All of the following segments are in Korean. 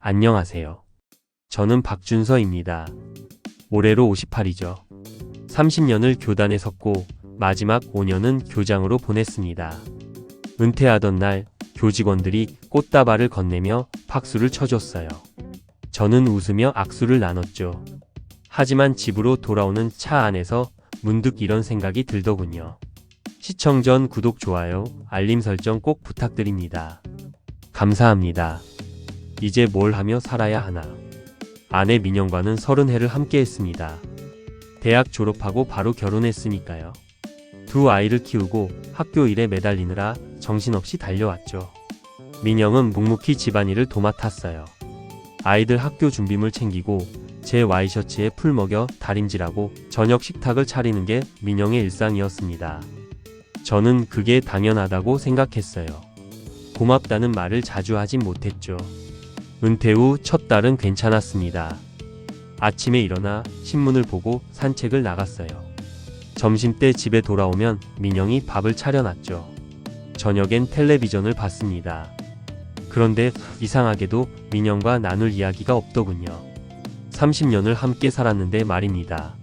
안녕하세요. 저는 박준서입니다. 올해로 58이죠. 30년을 교단에 섰고 마지막 5년은 교장으로 보냈습니다. 은퇴하던 날 교직원들이 꽃다발을 건네며 박수를 쳐줬어요. 저는 웃으며 악수를 나눴죠. 하지만 집으로 돌아오는 차 안에서 문득 이런 생각이 들더군요. 시청 전 구독, 좋아요, 알림 설정 꼭 부탁드립니다. 감사합니다. 이제 뭘 하며 살아야 하나. 아내 민영과는 30해를 함께 했습니다. 대학 졸업하고 바로 결혼했으니까요. 두 아이를 키우고 학교 일에 매달리느라 정신없이 달려왔죠. 민영은 묵묵히 집안일을 도맡았어요. 아이들 학교 준비물 챙기고 제 와이셔츠에 풀 먹여 다림질하고 저녁 식탁을 차리는 게 민영의 일상이었습니다. 저는 그게 당연하다고 생각했어요. 고맙다는 말을 자주 하진 못했죠. 은퇴 후 첫 달은 괜찮았습니다. 아침에 일어나 신문을 보고 산책을 나갔어요. 점심때 집에 돌아오면 민영이 밥을 차려놨죠. 저녁엔 텔레비전을 봤습니다. 그런데 이상하게도 민영과 나눌 이야기가 없더군요. 30년을 함께 살았는데 말입니다.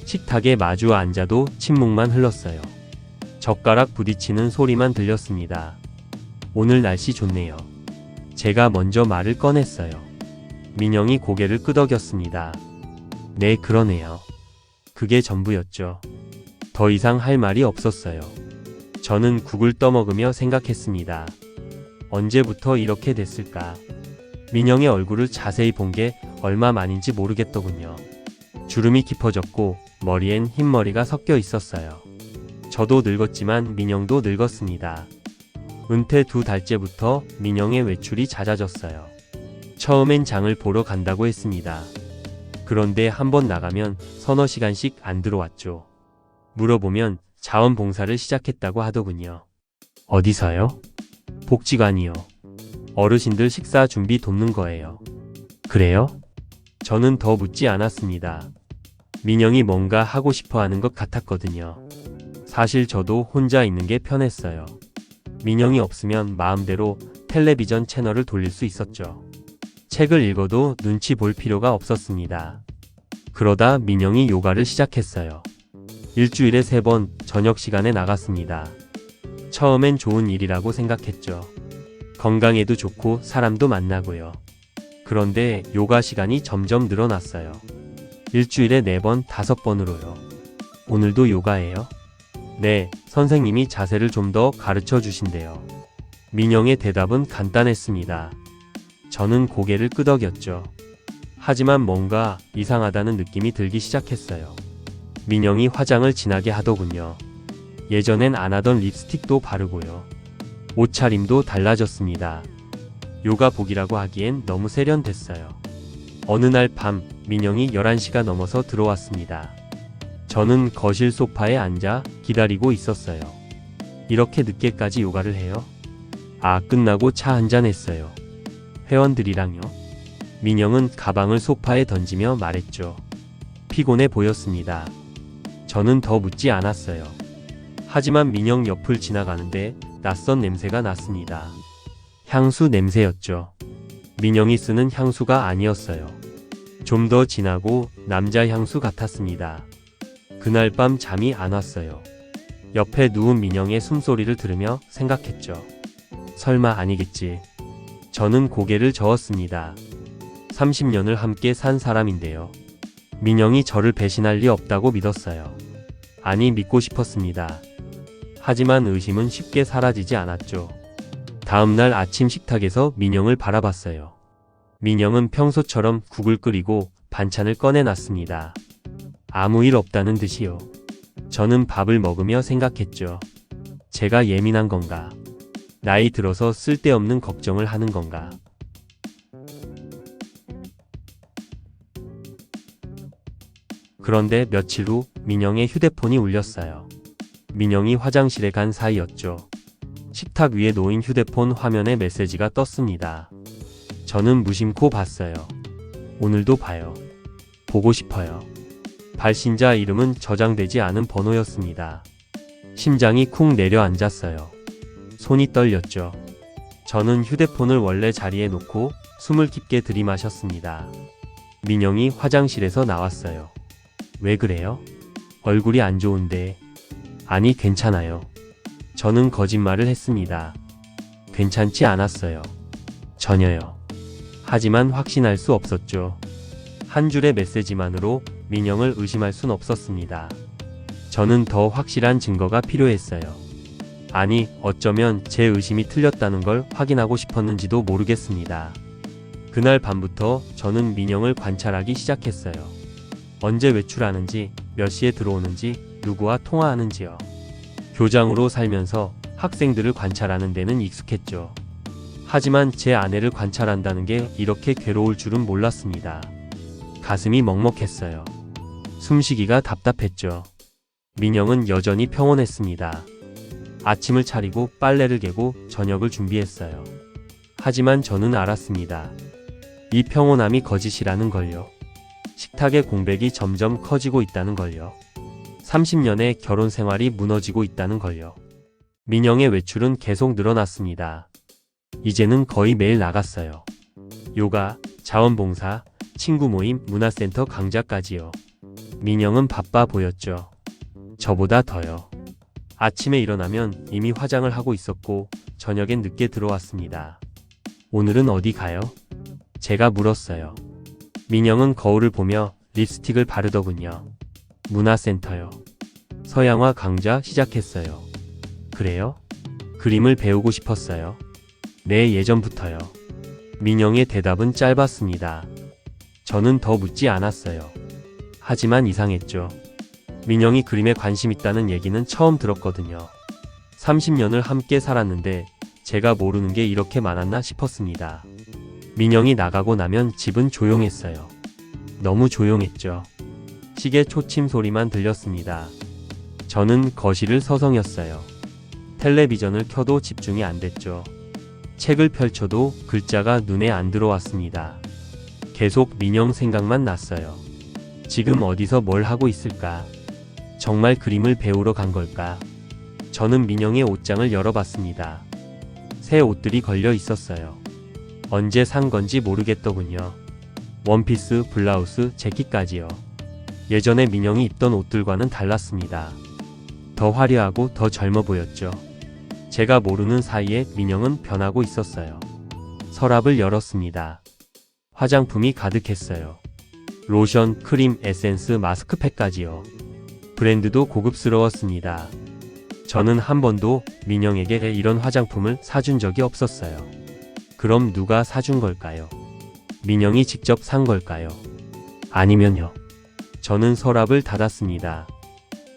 식탁에 마주 앉아도 침묵만 흘렀어요. 젓가락 부딪히는 소리만 들렸습니다. 오늘 날씨 좋네요. 제가 먼저 말을 꺼냈어요. 민영이 고개를 끄덕였습니다. 네, 그러네요. 그게 전부였죠. 더 이상 할 말이 없었어요. 저는 국을 떠먹으며 생각했습니다. 언제부터 이렇게 됐을까? 민영의 얼굴을 자세히 본 게 얼마 만인지 모르겠더군요. 주름이 깊어졌고 머리엔 흰머리가 섞여 있었어요. 저도 늙었지만 민영도 늙었습니다. 은퇴 2달째부터 민영의 외출이 잦아졌어요. 처음엔 장을 보러 간다고 했습니다. 그런데 한번 나가면 서너 시간씩 안 들어왔죠. 물어보면 자원봉사를 시작했다고 하더군요. 어디서요? 복지관이요. 어르신들 식사 준비 돕는 거예요. 그래요? 저는 더 묻지 않았습니다. 민영이 뭔가 하고 싶어 하는 것 같았거든요. 사실 저도 혼자 있는 게 편했어요. 민영이 없으면 마음대로 텔레비전 채널을 돌릴 수 있었죠. 책을 읽어도 눈치 볼 필요가 없었습니다. 그러다 민영이 요가를 시작했어요. 일주일에 3번 저녁 시간에 나갔습니다. 처음엔 좋은 일이라고 생각했죠. 건강에도 좋고 사람도 만나고요. 그런데 요가 시간이 점점 늘어났어요. 일주일에 4번, 5번으로요. 오늘도 요가예요? 네, 선생님이 자세를 좀 더 가르쳐 주신대요. 민영의 대답은 간단했습니다. 저는 고개를 끄덕였죠. 하지만 뭔가 이상하다는 느낌이 들기 시작했어요. 민영이 화장을 진하게 하더군요. 예전엔 안 하던 립스틱도 바르고요. 옷차림도 달라졌습니다. 요가복이라고 하기엔 너무 세련됐어요. 어느 날 밤 민영이 11시가 넘어서 들어왔습니다. 저는 거실 소파에 앉아 기다리고 있었어요. 이렇게 늦게까지 요가를 해요? 끝나고 차 한잔 했어요. 회원들이랑요? 민영은 가방을 소파에 던지며 말했죠. 피곤해 보였습니다. 저는 더 묻지 않았어요. 하지만 민영 옆을 지나가는데 낯선 냄새가 났습니다. 향수 냄새였죠. 민영이 쓰는 향수가 아니었어요. 좀 더 진하고 남자 향수 같았습니다. 그날 밤 잠이 안 왔어요. 옆에 누운 민영의 숨소리를 들으며 생각했죠. 설마 아니겠지. 저는 고개를 저었습니다. 30년을 함께 산 사람인데요. 민영이 저를 배신할 리 없다고 믿었어요. 아니, 믿고 싶었습니다. 하지만 의심은 쉽게 사라지지 않았죠. 다음날 아침 식탁에서 민영을 바라봤어요. 민영은 평소처럼 국을 끓이고 반찬을 꺼내놨습니다. 아무 일 없다는 듯이요. 저는 밥을 먹으며 생각했죠. 제가 예민한 건가? 나이 들어서 쓸데없는 걱정을 하는 건가? 그런데 며칠 후 민영의 휴대폰이 울렸어요. 민영이 화장실에 간 사이였죠. 식탁 위에 놓인 휴대폰 화면에 메시지가 떴습니다. 저는 무심코 봤어요. 오늘도 봐요. 보고 싶어요. 발신자 이름은 저장되지 않은 번호였습니다. 심장이 쿵 내려앉았어요. 손이 떨렸죠. 저는 휴대폰을 원래 자리에 놓고 숨을 깊게 들이마셨습니다. 민영이 화장실에서 나왔어요. 왜 그래요? 얼굴이 안 좋은데. 아니, 괜찮아요. 저는 거짓말을 했습니다. 괜찮지 않았어요. 전혀요. 하지만 확신할 수 없었죠. 한 줄의 메시지만으로 민영을 의심할 순 없었습니다. 저는 더 확실한 증거가 필요했어요. 아니, 어쩌면 제 의심이 틀렸다는 걸 확인하고 싶었는지도 모르겠습니다. 그날 밤부터 저는 민영을 관찰하기 시작했어요. 언제 외출하는지, 몇 시에 들어오는지, 누구와 통화하는지요. 교장으로 살면서 학생들을 관찰하는 데는 익숙했죠. 하지만 제 아내를 관찰한다는 게 이렇게 괴로울 줄은 몰랐습니다. 가슴이 먹먹했어요. 숨쉬기가 답답했죠. 민영은 여전히 평온했습니다. 아침을 차리고 빨래를 개고 저녁을 준비했어요. 하지만 저는 알았습니다. 이 평온함이 거짓이라는 걸요. 식탁의 공백이 점점 커지고 있다는 걸요. 30년의 결혼 생활이 무너지고 있다는 걸요. 민영의 외출은 계속 늘어났습니다. 이제는 거의 매일 나갔어요. 요가, 자원봉사, 친구 모임, 문화센터 강좌까지요. 민영은 바빠 보였죠. 저보다 더요. 아침에 일어나면 이미 화장을 하고 있었고 저녁엔 늦게 들어왔습니다. 오늘은 어디 가요? 제가 물었어요. 민영은 거울을 보며 립스틱을 바르더군요. 문화센터요. 서양화 강좌 시작했어요. 그래요? 그림을 배우고 싶었어요. 네, 예전부터요. 민영의 대답은 짧았습니다. 저는 더 묻지 않았어요. 하지만 이상했죠. 민영이 그림에 관심 있다는 얘기는 처음 들었거든요. 30년을 함께 살았는데 제가 모르는 게 이렇게 많았나 싶었습니다. 민영이 나가고 나면 집은 조용했어요. 너무 조용했죠. 시계 초침 소리만 들렸습니다. 저는 거실을 서성였어요. 텔레비전을 켜도 집중이 안 됐죠. 책을 펼쳐도 글자가 눈에 안 들어왔습니다. 계속 민영 생각만 났어요. 지금 어디서 뭘 하고 있을까? 정말 그림을 배우러 간 걸까? 저는 민영의 옷장을 열어봤습니다. 새 옷들이 걸려 있었어요. 언제 산 건지 모르겠더군요. 원피스, 블라우스, 재킷까지요. 예전에 민영이 입던 옷들과는 달랐습니다. 더 화려하고 더 젊어 보였죠. 제가 모르는 사이에 민영은 변하고 있었어요. 서랍을 열었습니다. 화장품이 가득했어요. 로션, 크림, 에센스, 마스크팩까지요. 브랜드도 고급스러웠습니다. 저는 한 번도 민영에게 이런 화장품을 사준 적이 없었어요. 그럼 누가 사준 걸까요? 민영이 직접 산 걸까요? 아니면요. 저는 서랍을 닫았습니다.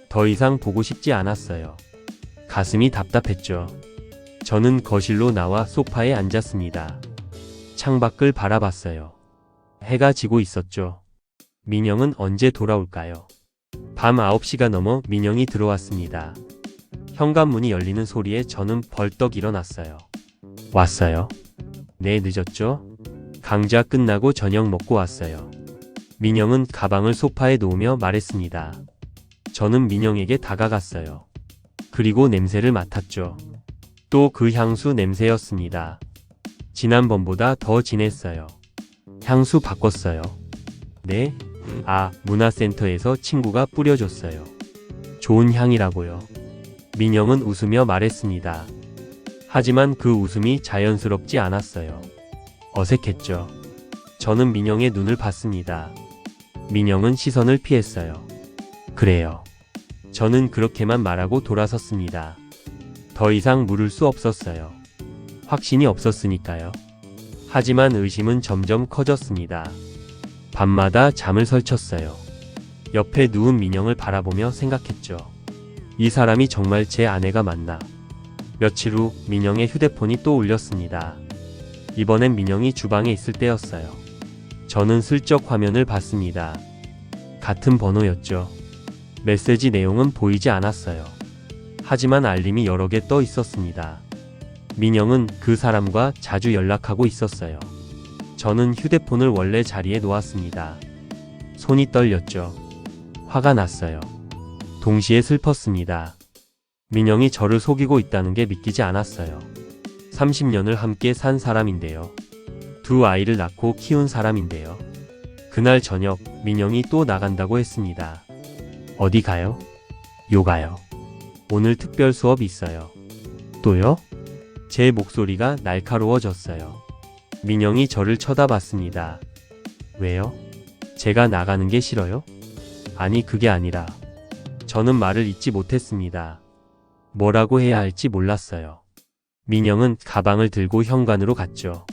더 이상 보고 싶지 않았어요. 가슴이 답답했죠. 저는 거실로 나와 소파에 앉았습니다. 창밖을 바라봤어요. 해가 지고 있었죠. 민영은 언제 돌아올까요? 밤 9시가 넘어 민영이 들어왔습니다. 현관문이 열리는 소리에 저는 벌떡 일어났어요. 왔어요? 네, 늦었죠? 강좌 끝나고 저녁 먹고 왔어요. 민영은 가방을 소파에 놓으며 말했습니다. 저는 민영에게 다가갔어요. 그리고 냄새를 맡았죠. 또 그 향수 냄새였습니다. 지난번보다 더 진했어요. 향수 바꿨어요. 네? 아, 문화센터에서 친구가 뿌려줬어요. 좋은 향이라고요. 민영은 웃으며 말했습니다. 하지만 그 웃음이 자연스럽지 않았어요. 어색했죠. 저는 민영의 눈을 봤습니다. 민영은 시선을 피했어요. 그래요. 저는 그렇게만 말하고 돌아섰습니다. 더 이상 물을 수 없었어요. 확신이 없었으니까요. 하지만 의심은 점점 커졌습니다. 밤마다 잠을 설쳤어요. 옆에 누운 민영을 바라보며 생각했죠. 이 사람이 정말 제 아내가 맞나? 며칠 후 민영의 휴대폰이 또 울렸습니다. 이번엔 민영이 주방에 있을 때였어요. 저는 슬쩍 화면을 봤습니다. 같은 번호였죠. 메시지 내용은 보이지 않았어요. 하지만 알림이 여러 개 떠 있었습니다. 민영은 그 사람과 자주 연락하고 있었어요. 저는 휴대폰을 원래 자리에 놓았습니다. 손이 떨렸죠. 화가 났어요. 동시에 슬펐습니다. 민영이 저를 속이고 있다는 게 믿기지 않았어요. 30년을 함께 산 사람인데요. 두 아이를 낳고 키운 사람인데요. 그날 저녁 민영이 또 나간다고 했습니다. 어디 가요? 요가요. 오늘 특별 수업 있어요. 또요? 제 목소리가 날카로워졌어요. 민영이 저를 쳐다봤습니다. 왜요? 제가 나가는 게 싫어요? 아니, 그게 아니라. 저는 말을 잇지 못했습니다. 뭐라고 해야 할지 몰랐어요. 민영은 가방을 들고 현관으로 갔죠.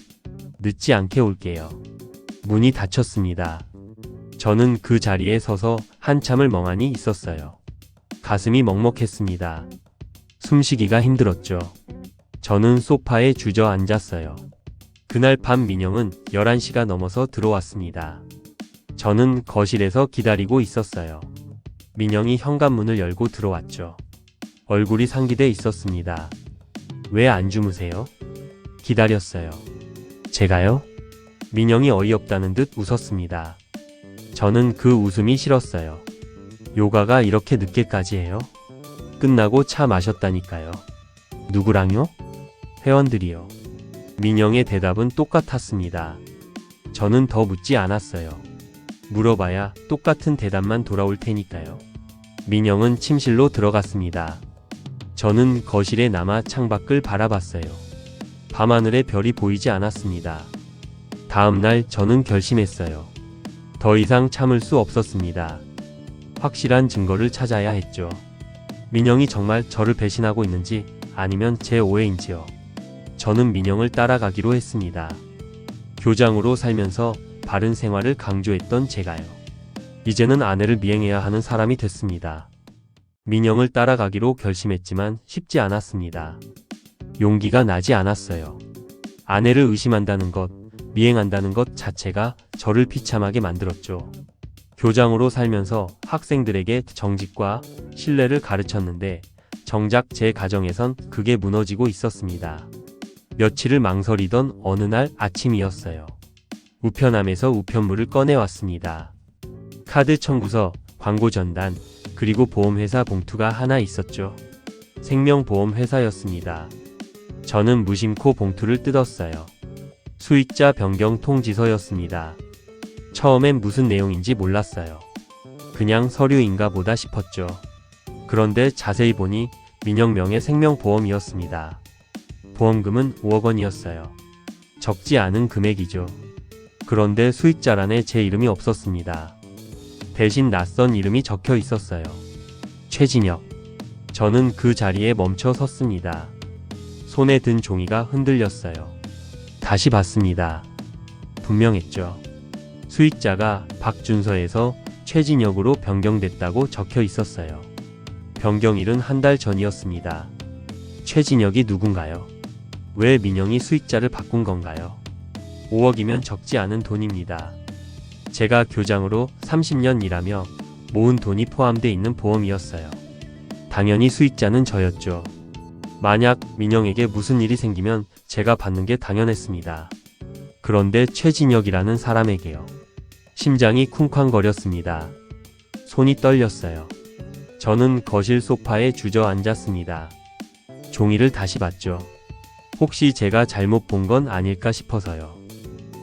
늦지 않게 올게요. 문이 닫혔습니다. 저는 그 자리에 서서 한참을 멍하니 있었어요. 가슴이 먹먹했습니다. 숨쉬기가 힘들었죠. 저는 소파에 주저앉았어요. 그날 밤 민영은 11시가 넘어서 들어왔습니다. 저는 거실에서 기다리고 있었어요. 민영이 현관문을 열고 들어왔죠. 얼굴이 상기돼 있었습니다. 왜 안 주무세요? 기다렸어요. 제가요? 민영이 어이없다는 듯 웃었습니다. 저는 그 웃음이 싫었어요. 요가가 이렇게 늦게까지 해요? 끝나고 차 마셨다니까요. 누구랑요? 회원들이요. 민영의 대답은 똑같았습니다. 저는 더 묻지 않았어요. 물어봐야 똑같은 대답만 돌아올 테니까요. 민영은 침실로 들어갔습니다. 저는 거실에 남아 창밖을 바라봤어요. 밤하늘에 별이 보이지 않았습니다. 다음 날 저는 결심했어요. 더 이상 참을 수 없었습니다. 확실한 증거를 찾아야 했죠. 민영이 정말 저를 배신하고 있는지 아니면 제 오해인지요. 저는 민영을 따라가기로 했습니다. 교장으로 살면서 바른 생활을 강조했던 제가요. 이제는 아내를 미행해야 하는 사람이 됐습니다. 민영을 따라가기로 결심했지만 쉽지 않았습니다. 용기가 나지 않았어요. 아내를 의심한다는 것, 미행한다는 것 자체가 저를 비참하게 만들었죠. 교장으로 살면서 학생들에게 정직과 신뢰를 가르쳤는데 정작 제 가정에선 그게 무너지고 있었습니다. 며칠을 망설이던 어느 날 아침이었어요. 우편함에서 우편물을 꺼내왔습니다. 카드 청구서, 광고 전단, 그리고 보험회사 봉투가 하나 있었죠. 생명보험회사였습니다. 저는 무심코 봉투를 뜯었어요. 수익자 변경 통지서였습니다. 처음엔 무슨 내용인지 몰랐어요. 그냥 서류인가 보다 싶었죠. 그런데 자세히 보니 민영 명의 생명보험이었습니다. 보험금은 5억 원이었어요. 적지 않은 금액이죠. 그런데 수익자란에 제 이름이 없었습니다. 대신 낯선 이름이 적혀 있었어요. 최진혁. 저는 그 자리에 멈춰 섰습니다. 손에 든 종이가 흔들렸어요. 다시 봤습니다. 분명했죠. 수익자가 박준서에서 최진혁으로 변경됐다고 적혀 있었어요. 변경일은 한 달 전이었습니다. 최진혁이 누군가요? 왜 민영이 수익자를 바꾼 건가요? 5억이면 적지 않은 돈입니다. 제가 교장으로 30년 일하며 모은 돈이 포함되어 있는 보험이었어요. 당연히 수익자는 저였죠. 만약 민영에게 무슨 일이 생기면 제가 받는 게 당연했습니다. 그런데 최진혁이라는 사람에게요. 심장이 쿵쾅거렸습니다. 손이 떨렸어요. 저는 거실 소파에 주저앉았습니다. 종이를 다시 봤죠. 혹시 제가 잘못 본 건 아닐까 싶어서요.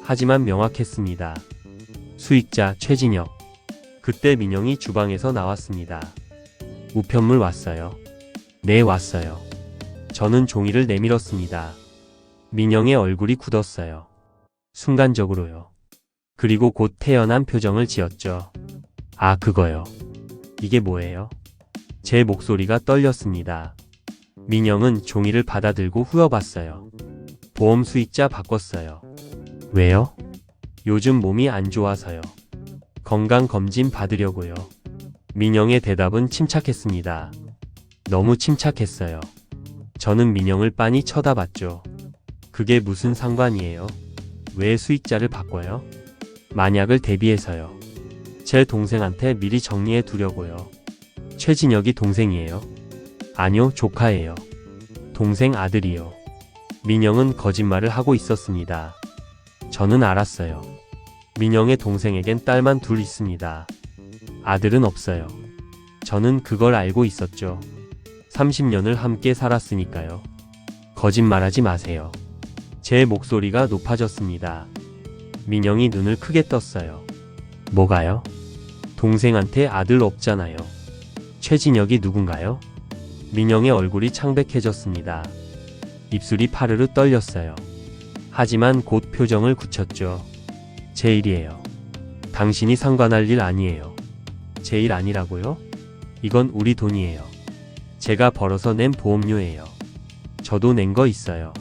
하지만 명확했습니다. 수익자 최진혁. 그때 민영이 주방에서 나왔습니다. 우편물 왔어요. 네, 왔어요. 저는 종이를 내밀었습니다. 민영의 얼굴이 굳었어요. 순간적으로요. 그리고 곧 태연한 표정을 지었죠. 아, 그거요. 이게 뭐예요? 제 목소리가 떨렸습니다. 민영은 종이를 받아들고 후려봤어요. 보험 수익자 바꿨어요. 왜요? 요즘 몸이 안 좋아서요. 건강검진 받으려고요. 민영의 대답은 침착했습니다. 너무 침착했어요. 저는 민영을 빤히 쳐다봤죠. 그게 무슨 상관이에요? 왜 수익자를 바꿔요? 만약을 대비해서요. 제 동생한테 미리 정리해 두려고요. 최진혁이 동생이에요? 아니요, 조카예요. 동생 아들이요. 민영은 거짓말을 하고 있었습니다. 저는 알았어요. 민영의 동생에겐 딸만 둘 있습니다. 아들은 없어요. 저는 그걸 알고 있었죠. 30년을 함께 살았으니까요. 거짓말하지 마세요. 제 목소리가 높아졌습니다. 민영이 눈을 크게 떴어요. 뭐가요? 동생한테 아들 없잖아요. 최진혁이 누군가요? 민영의 얼굴이 창백해졌습니다. 입술이 파르르 떨렸어요. 하지만 곧 표정을 굳혔죠. 제 일이에요. 당신이 상관할 일 아니에요. 제 일 아니라고요? 이건 우리 돈이에요. 제가 벌어서 낸 보험료예요. 저도 낸 거 있어요.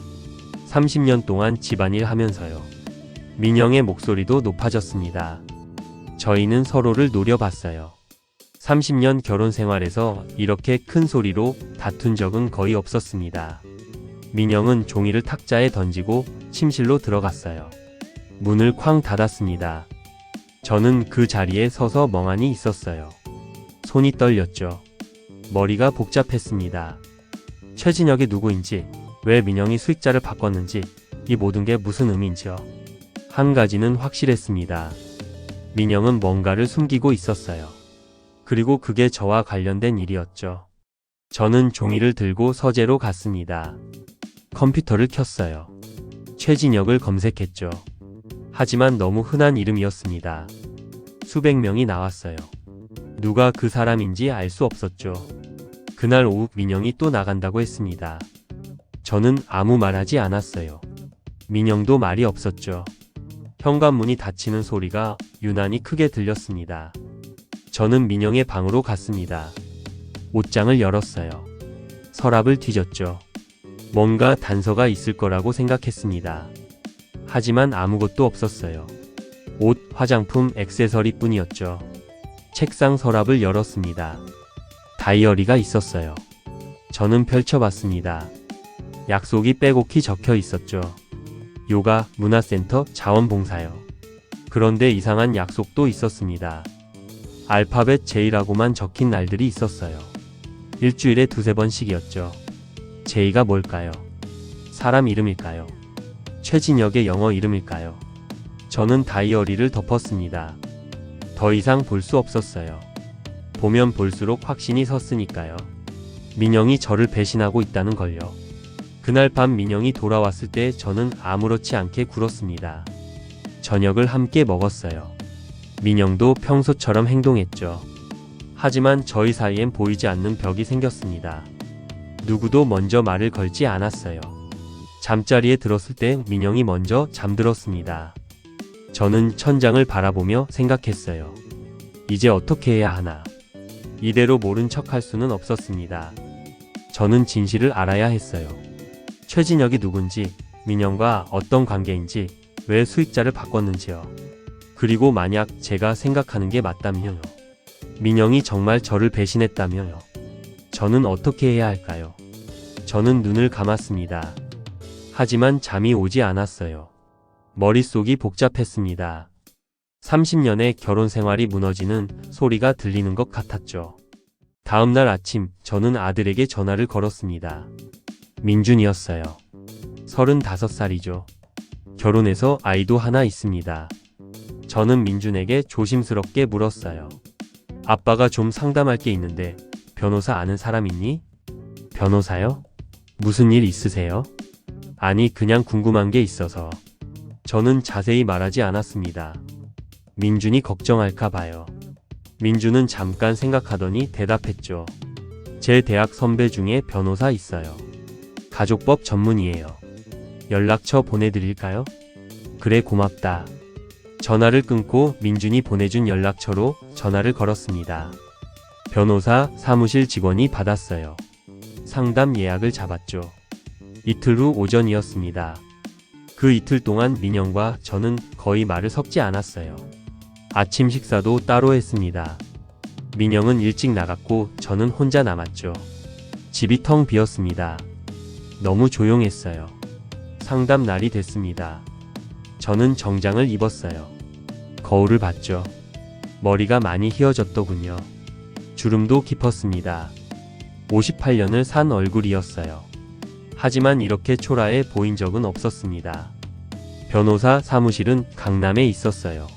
30년 동안 집안일 하면서요. 민영의 목소리도 높아졌습니다. 저희는 서로를 노려봤어요. 30년 결혼 생활에서 이렇게 큰 소리로 다툰 적은 거의 없었습니다. 민영은 종이를 탁자에 던지고 침실로 들어갔어요. 문을 쾅 닫았습니다. 저는 그 자리에 서서 멍하니 있었어요. 손이 떨렸죠. 머리가 복잡했습니다. 최진혁이 누구인지, 왜 민영이 수익자를 바꿨는지, 이 모든 게 무슨 의미인지요. 한 가지는 확실했습니다. 민영은 뭔가를 숨기고 있었어요. 그리고 그게 저와 관련된 일이었죠. 저는 종이를 들고 서재로 갔습니다. 컴퓨터를 켰어요. 최진혁을 검색했죠. 하지만 너무 흔한 이름이었습니다. 수백 명이 나왔어요. 누가 그 사람인지 알 수 없었죠. 그날 오후 민영이 또 나간다고 했습니다. 저는 아무 말하지 않았어요. 민영도 말이 없었죠. 현관문이 닫히는 소리가 유난히 크게 들렸습니다. 저는 민영의 방으로 갔습니다. 옷장을 열었어요. 서랍을 뒤졌죠. 뭔가 단서가 있을 거라고 생각했습니다. 하지만 아무것도 없었어요. 옷, 화장품, 액세서리 뿐이었죠. 책상 서랍을 열었습니다. 다이어리가 있었어요. 저는 펼쳐봤습니다. 약속이 빼곡히 적혀 있었죠. 요가, 문화센터, 자원봉사요. 그런데 이상한 약속도 있었습니다. 알파벳 J라고만 적힌 날들이 있었어요. 일주일에 두세 번씩이었죠. J가 뭘까요? 사람 이름일까요? 최진혁의 영어 이름일까요? 저는 다이어리를 덮었습니다. 더 이상 볼 수 없었어요. 보면 볼수록 확신이 섰으니까요. 민영이 저를 배신하고 있다는 걸요. 그날 밤 민영이 돌아왔을 때 저는 아무렇지 않게 굴었습니다. 저녁을 함께 먹었어요. 민영도 평소처럼 행동했죠. 하지만 저희 사이엔 보이지 않는 벽이 생겼습니다. 누구도 먼저 말을 걸지 않았어요. 잠자리에 들었을 때 민영이 먼저 잠들었습니다. 저는 천장을 바라보며 생각했어요. 이제 어떻게 해야 하나. 이대로 모른 척 할 수는 없었습니다. 저는 진실을 알아야 했어요. 최진혁이 누군지, 민영과 어떤 관계인지, 왜 수익자를 바꿨는지요. 그리고 만약 제가 생각하는 게 맞다면요. 민영이 정말 저를 배신했다면요. 저는 어떻게 해야 할까요? 저는 눈을 감았습니다. 하지만 잠이 오지 않았어요. 머릿속이 복잡했습니다. 30년의 결혼 생활이 무너지는 소리가 들리는 것 같았죠. 다음날 아침 저는 아들에게 전화를 걸었습니다. 민준이었어요. 35살이죠. 결혼해서 아이도 하나 있습니다. 저는 민준에게 조심스럽게 물었어요. 아빠가 좀 상담할 게 있는데 변호사 아는 사람 있니? 변호사요? 무슨 일 있으세요? 아니 그냥 궁금한 게 있어서. 저는 자세히 말하지 않았습니다. 민준이 걱정할까 봐요. 민준은 잠깐 생각하더니 대답했죠. 제 대학 선배 중에 변호사 있어요. 가족법 전문이에요. 연락처 보내드릴까요? 그래 고맙다. 전화를 끊고 민준이 보내준 연락처로 전화를 걸었습니다. 변호사 사무실 직원이 받았어요. 상담 예약을 잡았죠. 이틀 후 오전이었습니다. 그 이틀 동안 민영과 저는 거의 말을 섞지 않았어요. 아침 식사도 따로 했습니다. 민영은 일찍 나갔고 저는 혼자 남았죠. 집이 텅 비었습니다. 너무 조용했어요. 상담 날이 됐습니다. 저는 정장을 입었어요. 거울을 봤죠. 머리가 많이 휘어졌더군요. 주름도 깊었습니다. 58년을 산 얼굴이었어요. 하지만 이렇게 초라해 보인 적은 없었습니다. 변호사 사무실은 강남에 있었어요.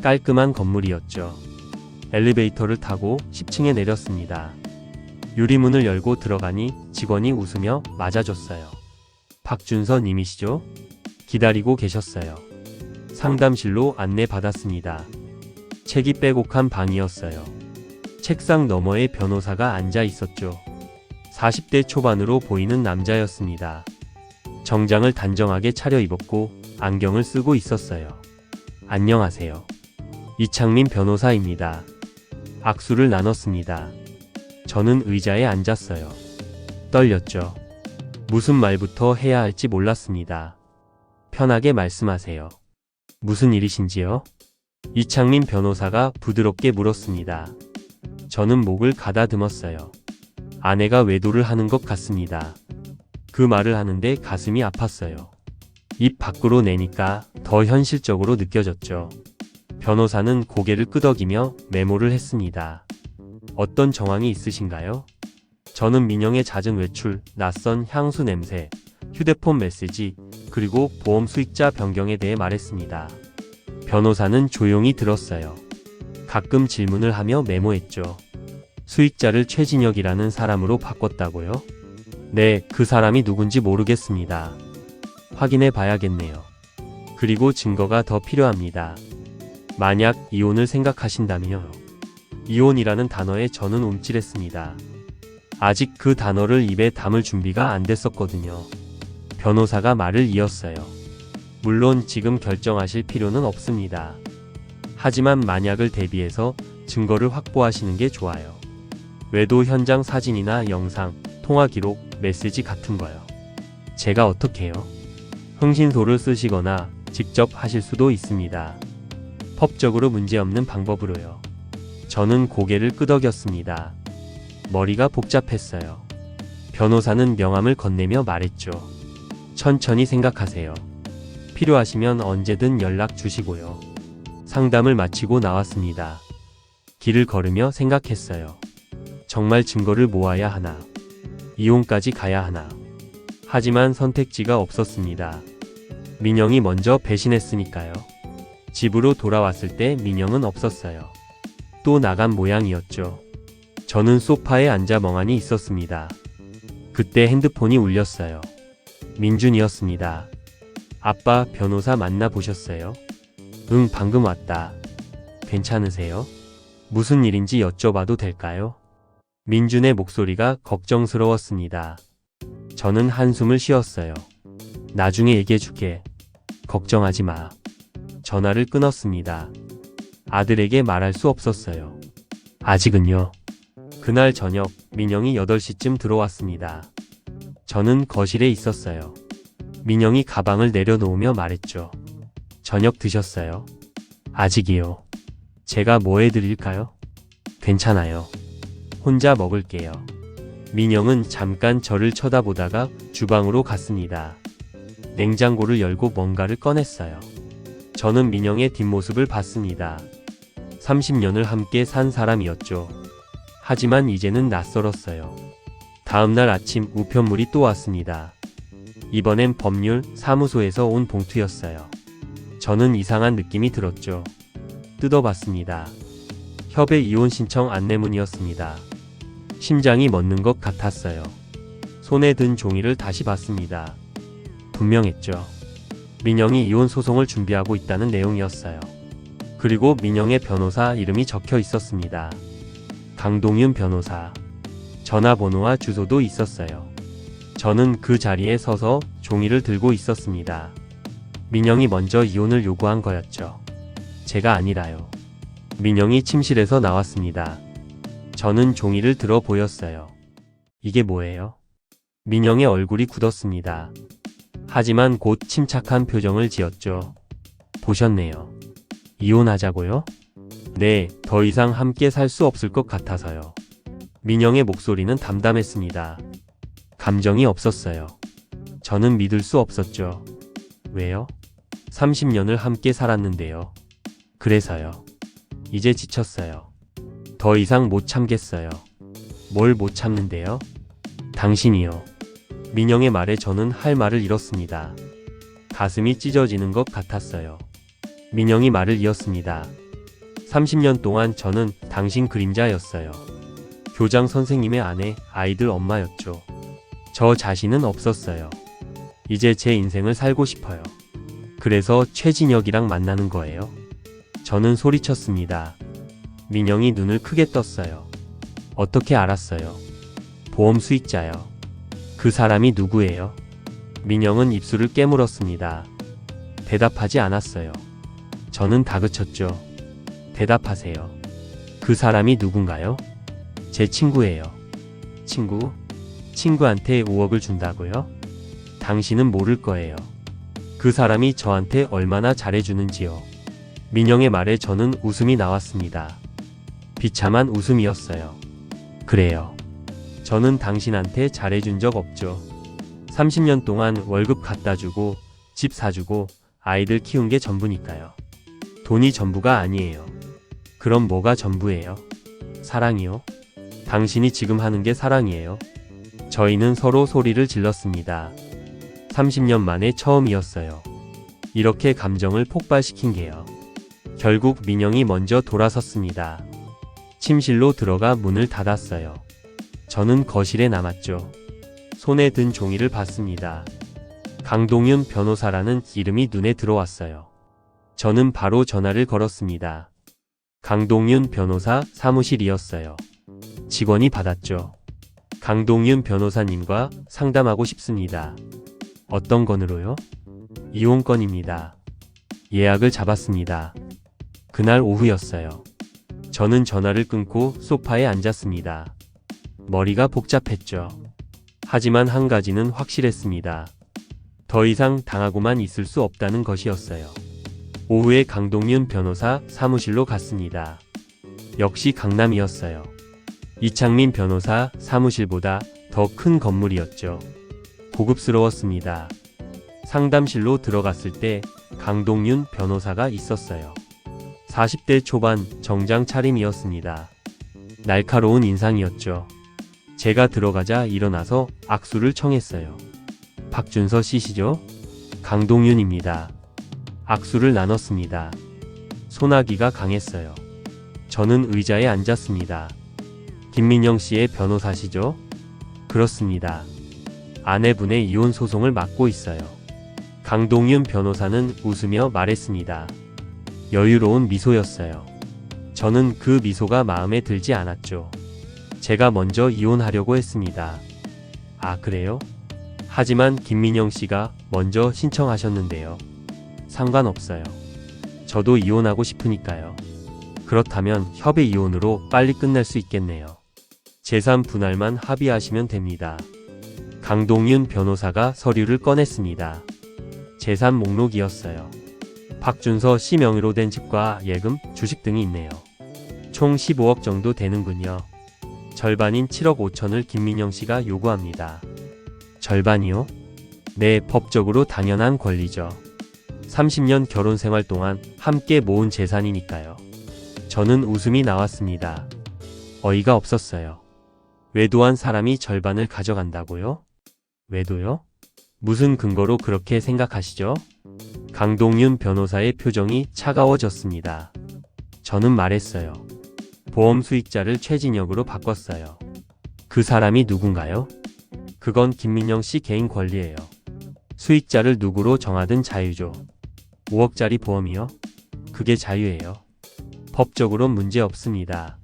깔끔한 건물이었죠. 엘리베이터를 타고 10층에 내렸습니다. 유리문을 열고 들어가니 직원이 웃으며 맞아줬어요. 박준서 님이시죠? 기다리고 계셨어요. 상담실로 안내받았습니다. 책이 빼곡한 방이었어요. 책상 너머에 변호사가 앉아 있었죠. 40대 초반으로 보이는 남자였습니다. 정장을 단정하게 차려입었고 안경을 쓰고 있었어요. 안녕하세요. 이창민 변호사입니다. 악수를 나눴습니다. 저는 의자에 앉았어요. 떨렸죠. 무슨 말부터 해야 할지 몰랐습니다. 편하게 말씀하세요. 무슨 일이신지요? 이창민 변호사가 부드럽게 물었습니다. 저는 목을 가다듬었어요. 아내가 외도를 하는 것 같습니다. 그 말을 하는데 가슴이 아팠어요. 입 밖으로 내니까 더 현실적으로 느껴졌죠. 변호사는 고개를 끄덕이며 메모를 했습니다. 어떤 정황이 있으신가요? 저는 민영의 잦은 외출, 낯선 향수 냄새, 휴대폰 메시지, 그리고 보험 수익자 변경에 대해 말했습니다. 변호사는 조용히 들었어요. 가끔 질문을 하며 메모했죠. 수익자를 최진혁이라는 사람으로 바꿨다고요? 네, 그 사람이 누군지 모르겠습니다. 확인해 봐야겠네요. 그리고 증거가 더 필요합니다. 만약 이혼을 생각하신다면요. 이혼이라는 단어에 저는 움찔했습니다. 아직 그 단어를 입에 담을 준비가 안 됐었거든요. 변호사가 말을 이었어요. 물론 지금 결정하실 필요는 없습니다. 하지만 만약을 대비해서 증거를 확보하시는 게 좋아요. 외도 현장 사진이나 영상, 통화 기록, 메시지 같은 거요. 제가 어떻게 해요? 흥신소를 쓰시거나 직접 하실 수도 있습니다. 법적으로 문제없는 방법으로요. 저는 고개를 끄덕였습니다. 머리가 복잡했어요. 변호사는 명함을 건네며 말했죠. 천천히 생각하세요. 필요하시면 언제든 연락 주시고요. 상담을 마치고 나왔습니다. 길을 걸으며 생각했어요. 정말 증거를 모아야 하나? 이혼까지 가야 하나? 하지만 선택지가 없었습니다. 민영이 먼저 배신했으니까요. 집으로 돌아왔을 때 민영은 없었어요. 또 나간 모양이었죠. 저는 소파에 앉아 멍하니 있었습니다. 그때 핸드폰이 울렸어요. 민준이었습니다. 아빠, 변호사 만나보셨어요? 응, 방금 왔다. 괜찮으세요? 무슨 일인지 여쭤봐도 될까요? 민준의 목소리가 걱정스러웠습니다. 저는 한숨을 쉬었어요. 나중에 얘기해줄게. 걱정하지 마. 전화를 끊었습니다. 아들에게 말할 수 없었어요. 아직은요. 그날 저녁 민영이 8시쯤 들어왔습니다. 저는 거실에 있었어요. 민영이 가방을 내려놓으며 말했죠. 저녁 드셨어요? 아직이요. 제가 뭐 해드릴까요? 괜찮아요. 혼자 먹을게요. 민영은 잠깐 저를 쳐다보다가 주방으로 갔습니다. 냉장고를 열고 뭔가를 꺼냈어요. 저는 민영의 뒷모습을 봤습니다. 30년을 함께 산 사람이었죠. 하지만 이제는 낯설었어요. 다음날 아침 우편물이 또 왔습니다. 이번엔 법률 사무소에서 온 봉투였어요. 저는 이상한 느낌이 들었죠. 뜯어봤습니다. 협의 이혼 신청 안내문이었습니다. 심장이 멎는 것 같았어요. 손에 든 종이를 다시 봤습니다. 분명했죠. 민영이 이혼 소송을 준비하고 있다는 내용이었어요. 그리고 민영의 변호사 이름이 적혀 있었습니다. 강동윤 변호사. 전화번호와 주소도 있었어요. 저는 그 자리에 서서 종이를 들고 있었습니다. 민영이 먼저 이혼을 요구한 거였죠. 제가 아니라요. 민영이 침실에서 나왔습니다. 저는 종이를 들어 보였어요. 이게 뭐예요? 민영의 얼굴이 굳었습니다. 하지만 곧 침착한 표정을 지었죠. 보셨네요. 이혼하자고요? 네, 더 이상 함께 살 수 없을 것 같아서요. 민영의 목소리는 담담했습니다. 감정이 없었어요. 저는 믿을 수 없었죠. 왜요? 30년을 함께 살았는데요. 그래서요. 이제 지쳤어요. 더 이상 못 참겠어요. 뭘 못 참는데요? 당신이요. 민영의 말에 저는 할 말을 잃었습니다. 가슴이 찢어지는 것 같았어요. 민영이 말을 이었습니다. 30년 동안 저는 당신 그림자였어요. 교장 선생님의 아내, 아이들 엄마였죠. 저 자신은 없었어요. 이제 제 인생을 살고 싶어요. 그래서 최진혁이랑 만나는 거예요? 저는 소리쳤습니다. 민영이 눈을 크게 떴어요. 어떻게 알았어요? 보험 수익자요. 그 사람이 누구예요? 민영은 입술을 깨물었습니다. 대답하지 않았어요. 저는 다그쳤죠. 대답하세요. 그 사람이 누군가요? 제 친구예요. 친구? 친구한테 5억을 준다고요? 당신은 모를 거예요. 그 사람이 저한테 얼마나 잘해주는지요. 민영의 말에 저는 웃음이 나왔습니다. 비참한 웃음이었어요. 그래요. 저는 당신한테 잘해준 적 없죠. 30년 동안 월급 갖다 주고 집 사주고 아이들 키운 게 전부니까요. 돈이 전부가 아니에요. 그럼 뭐가 전부예요? 사랑이요? 당신이 지금 하는 게 사랑이에요? 저희는 서로 소리를 질렀습니다. 30년 만에 처음이었어요. 이렇게 감정을 폭발시킨 게요. 결국 민영이 먼저 돌아섰습니다. 침실로 들어가 문을 닫았어요. 저는 거실에 남았죠. 손에 든 종이를 봤습니다. 강동윤 변호사라는 이름이 눈에 들어왔어요. 저는 바로 전화를 걸었습니다. 강동윤 변호사 사무실이었어요. 직원이 받았죠. 강동윤 변호사님과 상담하고 싶습니다. 어떤 건으로요? 이혼건입니다. 예약을 잡았습니다. 그날 오후였어요. 저는 전화를 끊고 소파에 앉았습니다. 머리가 복잡했죠. 하지만 한 가지는 확실했습니다. 더 이상 당하고만 있을 수 없다는 것이었어요. 오후에 강동윤 변호사 사무실로 갔습니다. 역시 강남이었어요. 이창민 변호사 사무실보다 더 큰 건물이었죠. 고급스러웠습니다. 상담실로 들어갔을 때 강동윤 변호사가 있었어요. 40대 초반 정장 차림이었습니다. 날카로운 인상이었죠. 제가 들어가자 일어나서 악수를 청했어요. 박준서 씨시죠? 강동윤입니다. 악수를 나눴습니다. 소나기가 강했어요. 저는 의자에 앉았습니다. 김민영 씨의 변호사시죠? 그렇습니다. 아내분의 이혼 소송을 맡고 있어요. 강동윤 변호사는 웃으며 말했습니다. 여유로운 미소였어요. 저는 그 미소가 마음에 들지 않았죠. 제가 먼저 이혼하려고 했습니다. 아, 그래요? 하지만 김민영 씨가 먼저 신청하셨는데요. 상관없어요. 저도 이혼하고 싶으니까요. 그렇다면 협의 이혼으로 빨리 끝낼 수 있겠네요. 재산 분할만 합의하시면 됩니다. 강동윤 변호사가 서류를 꺼냈습니다. 재산 목록이었어요. 박준서 씨 명의로 된 집과 예금, 주식 등이 있네요. 총 15억 정도 되는군요. 절반인 7억 5천을 김민영 씨가 요구합니다. 절반이요? 네, 법적으로 당연한 권리죠. 30년 결혼 생활 동안 함께 모은 재산이니까요. 저는 웃음이 나왔습니다. 어이가 없었어요. 외도한 사람이 절반을 가져간다고요? 외도요? 무슨 근거로 그렇게 생각하시죠? 강동윤 변호사의 표정이 차가워졌습니다. 저는 말했어요. 보험 수익자를 최진혁으로 바꿨어요. 그 사람이 누군가요? 그건 김민영 씨 개인 권리예요. 수익자를 누구로 정하든 자유죠. 5억짜리 보험이요? 그게 자유예요. 법적으론 문제 없습니다.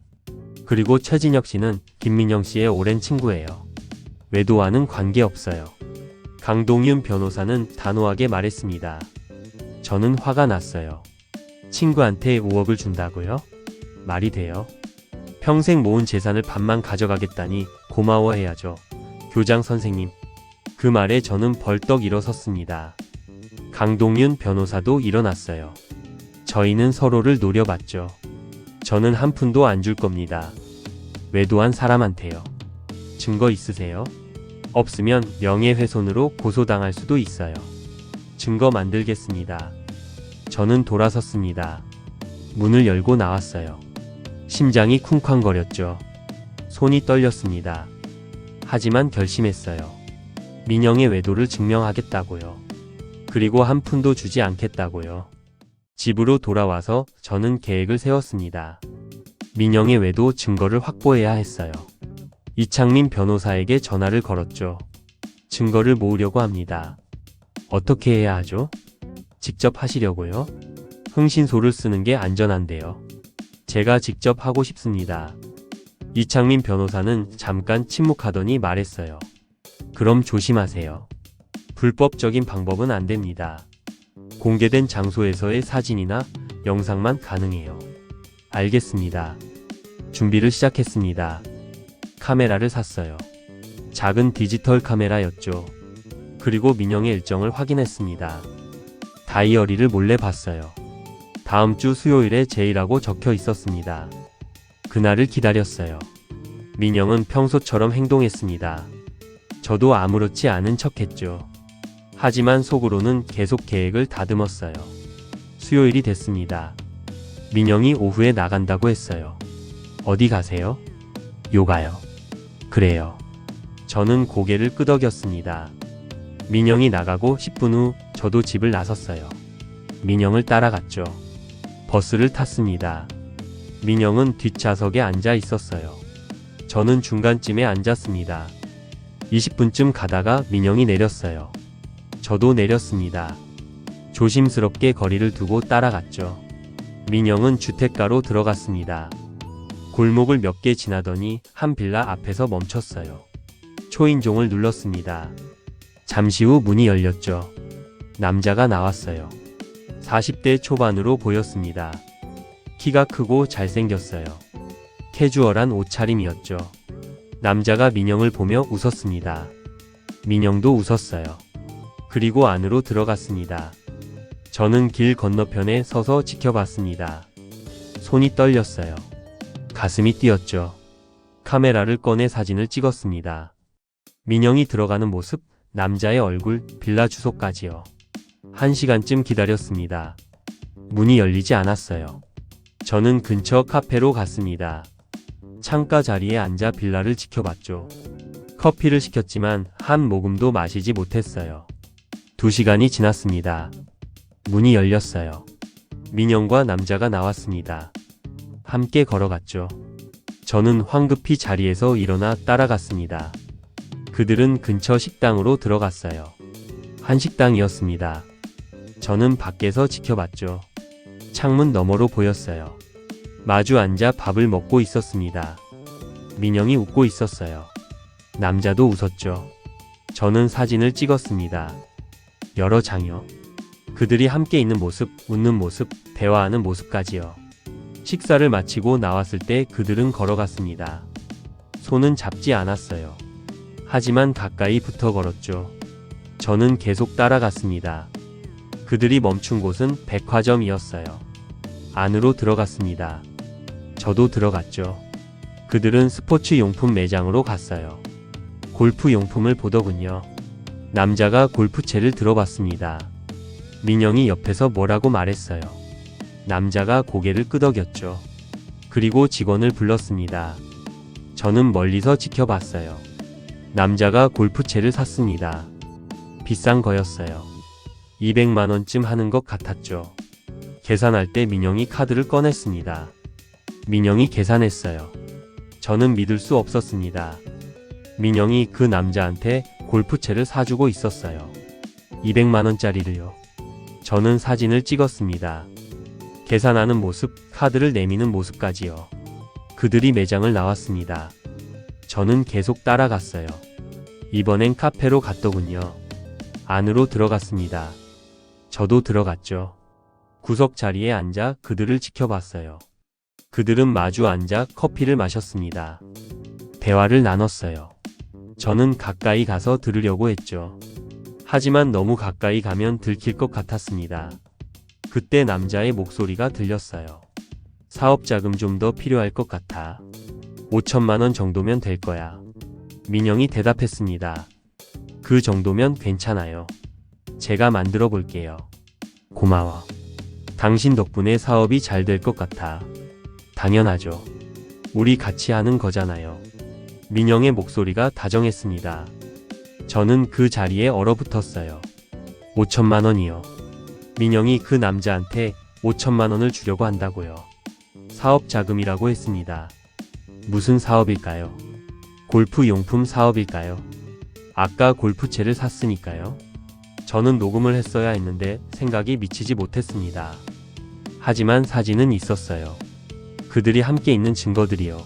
그리고 최진혁 씨는 김민영 씨의 오랜 친구예요. 외도와는 관계없어요. 강동윤 변호사는 단호하게 말했습니다. 저는 화가 났어요. 친구한테 5억을 준다고요? 말이 돼요? 평생 모은 재산을 반만 가져가겠다니 고마워해야죠. 교장 선생님. 그 말에 저는 벌떡 일어섰습니다. 강동윤 변호사도 일어났어요. 저희는 서로를 노려봤죠. 저는 한 푼도 안 줄 겁니다. 외도한 사람한테요. 증거 있으세요? 없으면 명예훼손으로 고소당할 수도 있어요. 증거 만들겠습니다. 저는 돌아섰습니다. 문을 열고 나왔어요. 심장이 쿵쾅거렸죠. 손이 떨렸습니다. 하지만 결심했어요. 민영의 외도를 증명하겠다고요. 그리고 한 푼도 주지 않겠다고요. 집으로 돌아와서 저는 계획을 세웠습니다. 민영의 외도 증거를 확보해야 했어요. 이창민 변호사에게 전화를 걸었죠. 증거를 모으려고 합니다. 어떻게 해야 하죠? 직접 하시려고요? 흥신소를 쓰는 게 안전한데요. 제가 직접 하고 싶습니다. 이창민 변호사는 잠깐 침묵하더니 말했어요. 그럼 조심하세요. 불법적인 방법은 안 됩니다. 공개된 장소에서의 사진이나 영상만 가능해요. 알겠습니다. 준비를 시작했습니다. 카메라를 샀어요. 작은 디지털 카메라였죠. 그리고 민영의 일정을 확인했습니다. 다이어리를 몰래 봤어요. 다음 주 수요일에 제이라고 적혀 있었습니다. 그날을 기다렸어요. 민영은 평소처럼 행동했습니다. 저도 아무렇지 않은 척했죠. 하지만 속으로는 계속 계획을 다듬었어요. 수요일이 됐습니다. 민영이 오후에 나간다고 했어요. 어디 가세요? 요가요. 그래요. 저는 고개를 끄덕였습니다. 민영이 나가고 10분 후 저도 집을 나섰어요. 민영을 따라갔죠. 버스를 탔습니다. 민영은 뒷좌석에 앉아 있었어요. 저는 중간쯤에 앉았습니다. 20분쯤 가다가 민영이 내렸어요. 저도 내렸습니다. 조심스럽게 거리를 두고 따라갔죠. 민영은 주택가로 들어갔습니다. 골목을 몇 개 지나더니 한 빌라 앞에서 멈췄어요. 초인종을 눌렀습니다. 잠시 후 문이 열렸죠. 남자가 나왔어요. 40대 초반으로 보였습니다. 키가 크고 잘생겼어요. 캐주얼한 옷차림이었죠. 남자가 민영을 보며 웃었습니다. 민영도 웃었어요. 그리고 안으로 들어갔습니다. 저는 길 건너편에 서서 지켜봤습니다. 손이 떨렸어요. 가슴이 뛰었죠. 카메라를 꺼내 사진을 찍었습니다. 민영이 들어가는 모습, 남자의 얼굴, 빌라 주소까지요. 1시간쯤 기다렸습니다. 문이 열리지 않았어요. 저는 근처 카페로 갔습니다. 창가 자리에 앉아 빌라를 지켜봤죠. 커피를 시켰지만 한 모금도 마시지 못했어요. 2시간이 지났습니다. 문이 열렸어요. 민영과 남자가 나왔습니다. 함께 걸어갔죠. 저는 황급히 자리에서 일어나 따라갔습니다. 그들은 근처 식당으로 들어갔어요. 한식당이었습니다. 저는 밖에서 지켜봤죠. 창문 너머로 보였어요. 마주 앉아 밥을 먹고 있었습니다. 민영이 웃고 있었어요. 남자도 웃었죠. 저는 사진을 찍었습니다. 여러 장요. 그들이 함께 있는 모습, 웃는 모습, 대화하는 모습까지요. 식사를 마치고 나왔을 때 그들은 걸어갔습니다. 손은 잡지 않았어요. 하지만 가까이 붙어 걸었죠. 저는 계속 따라갔습니다. 그들이 멈춘 곳은 백화점이었어요. 안으로 들어갔습니다. 저도 들어갔죠. 그들은 스포츠 용품 매장으로 갔어요. 골프 용품을 보더군요. 남자가 골프채를 들어봤습니다. 민영이 옆에서 뭐라고 말했어요. 남자가 고개를 끄덕였죠. 그리고 직원을 불렀습니다. 저는 멀리서 지켜봤어요. 남자가 골프채를 샀습니다. 비싼 거였어요. 200만원쯤 하는 것 같았죠. 계산할 때 민영이 카드를 꺼냈습니다. 민영이 계산했어요. 저는 믿을 수 없었습니다. 민영이 그 남자한테 골프채를 사주고 있었어요. 200만원짜리를요. 저는 사진을 찍었습니다. 계산하는 모습, 카드를 내미는 모습까지요. 그들이 매장을 나왔습니다. 저는 계속 따라갔어요. 이번엔 카페로 갔더군요. 안으로 들어갔습니다. 저도 들어갔죠. 구석 자리에 앉아 그들을 지켜봤어요. 그들은 마주 앉아 커피를 마셨습니다. 대화를 나눴어요. 저는 가까이 가서 들으려고 했죠. 하지만 너무 가까이 가면 들킬 것 같았습니다. 그때 남자의 목소리가 들렸어요. 사업 자금 좀 더 필요할 것 같아. 5천만원 정도면 될 거야. 민영이 대답했습니다. 그 정도면 괜찮아요. 제가 만들어 볼게요. 고마워. 당신 덕분에 사업이 잘 될 것 같아. 당연하죠. 우리 같이 하는 거잖아요. 민영의 목소리가 다정했습니다. 저는 그 자리에 얼어붙었어요. 5천만원이요. 민영이 그 남자한테 5천만원을 주려고 한다고요. 사업 자금이라고 했습니다. 무슨 사업일까요? 골프 용품 사업일까요? 아까 골프채를 샀으니까요. 저는 녹음을 했어야 했는데 생각이 미치지 못했습니다. 하지만 사진은 있었어요. 그들이 함께 있는 증거들이요.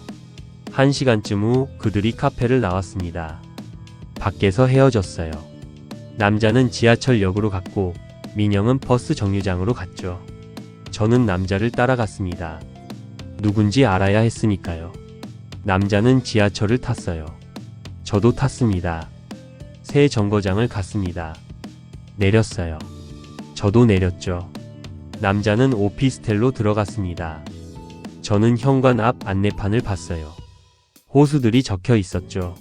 1시간쯤 후 그들이 카페를 나왔습니다. 밖에서 헤어졌어요. 남자는 지하철역으로 갔고 민영은 버스 정류장으로 갔죠. 저는 남자를 따라갔습니다. 누군지 알아야 했으니까요. 남자는 지하철을 탔어요. 저도 탔습니다. 새 정거장을 갔습니다. 내렸어요. 저도 내렸죠. 남자는 오피스텔로 들어갔습니다. 저는 현관 앞 안내판을 봤어요. 호수들이 적혀 있었죠.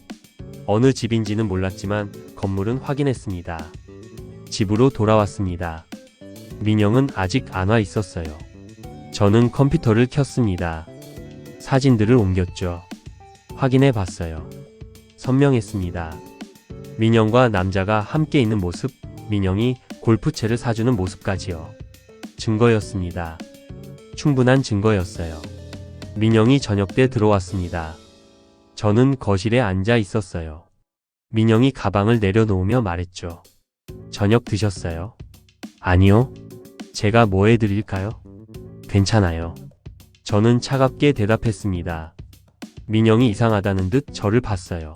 어느 집인지는 몰랐지만 건물은 확인했습니다. 집으로 돌아왔습니다. 민영은 아직 안 와 있었어요. 저는 컴퓨터를 켰습니다. 사진들을 옮겼죠. 확인해 봤어요. 선명했습니다. 민영과 남자가 함께 있는 모습, 민영이 골프채를 사주는 모습까지요. 증거였습니다. 충분한 증거였어요. 민영이 저녁 때 들어왔습니다. 저는 거실에 앉아 있었어요. 민영이 가방을 내려놓으며 말했죠. 저녁 드셨어요? 아니요. 제가 뭐 해드릴까요? 괜찮아요. 저는 차갑게 대답했습니다. 민영이 이상하다는 듯 저를 봤어요.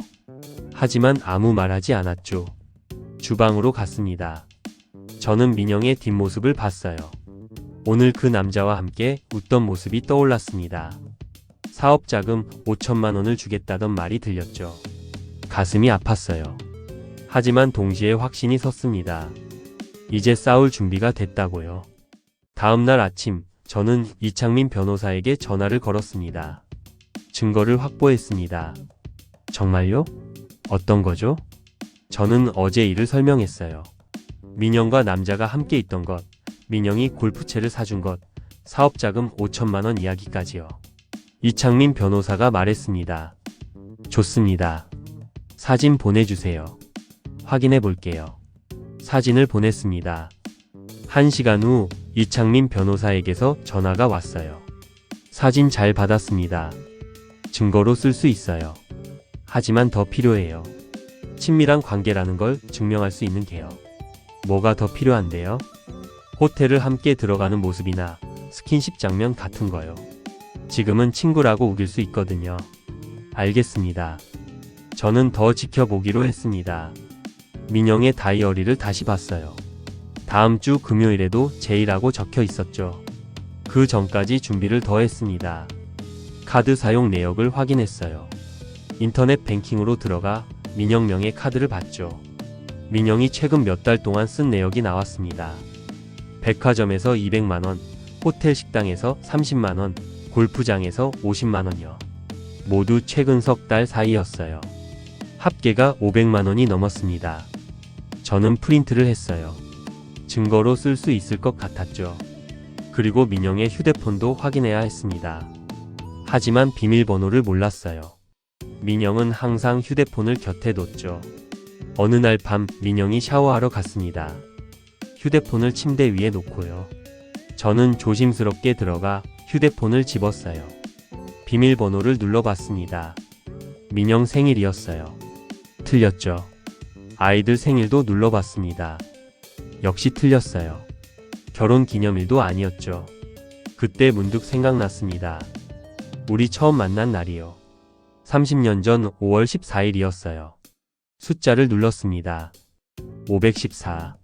하지만 아무 말하지 않았죠. 주방으로 갔습니다. 저는 민영의 뒷모습을 봤어요. 오늘 그 남자와 함께 웃던 모습이 떠올랐습니다. 사업자금 5천만 원을 주겠다던 말이 들렸죠. 가슴이 아팠어요. 하지만 동시에 확신이 섰습니다. 이제 싸울 준비가 됐다고요. 다음날 아침, 저는 이창민 변호사에게 전화를 걸었습니다. 증거를 확보했습니다. 정말요? 어떤 거죠? 저는 어제 일을 설명했어요. 민영과 남자가 함께 있던 것, 민영이 골프채를 사준 것, 사업자금 5천만 원 이야기까지요. 이창민 변호사가 말했습니다. 좋습니다. 사진 보내주세요. 확인해 볼게요. 사진을 보냈습니다. 1시간 후 이창민 변호사에게서 전화가 왔어요. 사진 잘 받았습니다. 증거로 쓸 수 있어요. 하지만 더 필요해요. 친밀한 관계라는 걸 증명할 수 있는 게요. 뭐가 더 필요한데요? 호텔을 함께 들어가는 모습이나 스킨십 장면 같은 거요. 지금은 친구라고 우길 수 있거든요. 알겠습니다. 저는 더 지켜보기로 했습니다. 민영의 다이어리를 다시 봤어요. 다음 주 금요일에도 제이라고 적혀 있었죠. 그 전까지 준비를 더 했습니다. 카드 사용 내역을 확인했어요. 인터넷 뱅킹으로 들어가 민영명의 카드를 봤죠. 민영이 최근 몇 달 동안 쓴 내역이 나왔습니다. 백화점에서 200만원, 호텔 식당에서 30만원, 골프장에서 50만원이요. 모두 최근 석 달 사이였어요. 합계가 500만원이 넘었습니다. 저는 프린트를 했어요. 증거로 쓸 수 있을 것 같았죠. 그리고 민영의 휴대폰도 확인해야 했습니다. 하지만 비밀번호를 몰랐어요. 민영은 항상 휴대폰을 곁에 뒀죠. 어느 날 밤 민영이 샤워하러 갔습니다. 휴대폰을 침대 위에 놓고요. 저는 조심스럽게 들어가 휴대폰을 집었어요. 비밀번호를 눌러봤습니다. 민영 생일이었어요. 틀렸죠. 아이들 생일도 눌러봤습니다. 역시 틀렸어요. 결혼 기념일도 아니었죠. 그때 문득 생각났습니다. 우리 처음 만난 날이요. 30년 전 5월 14일이었어요. 숫자를 눌렀습니다. 514.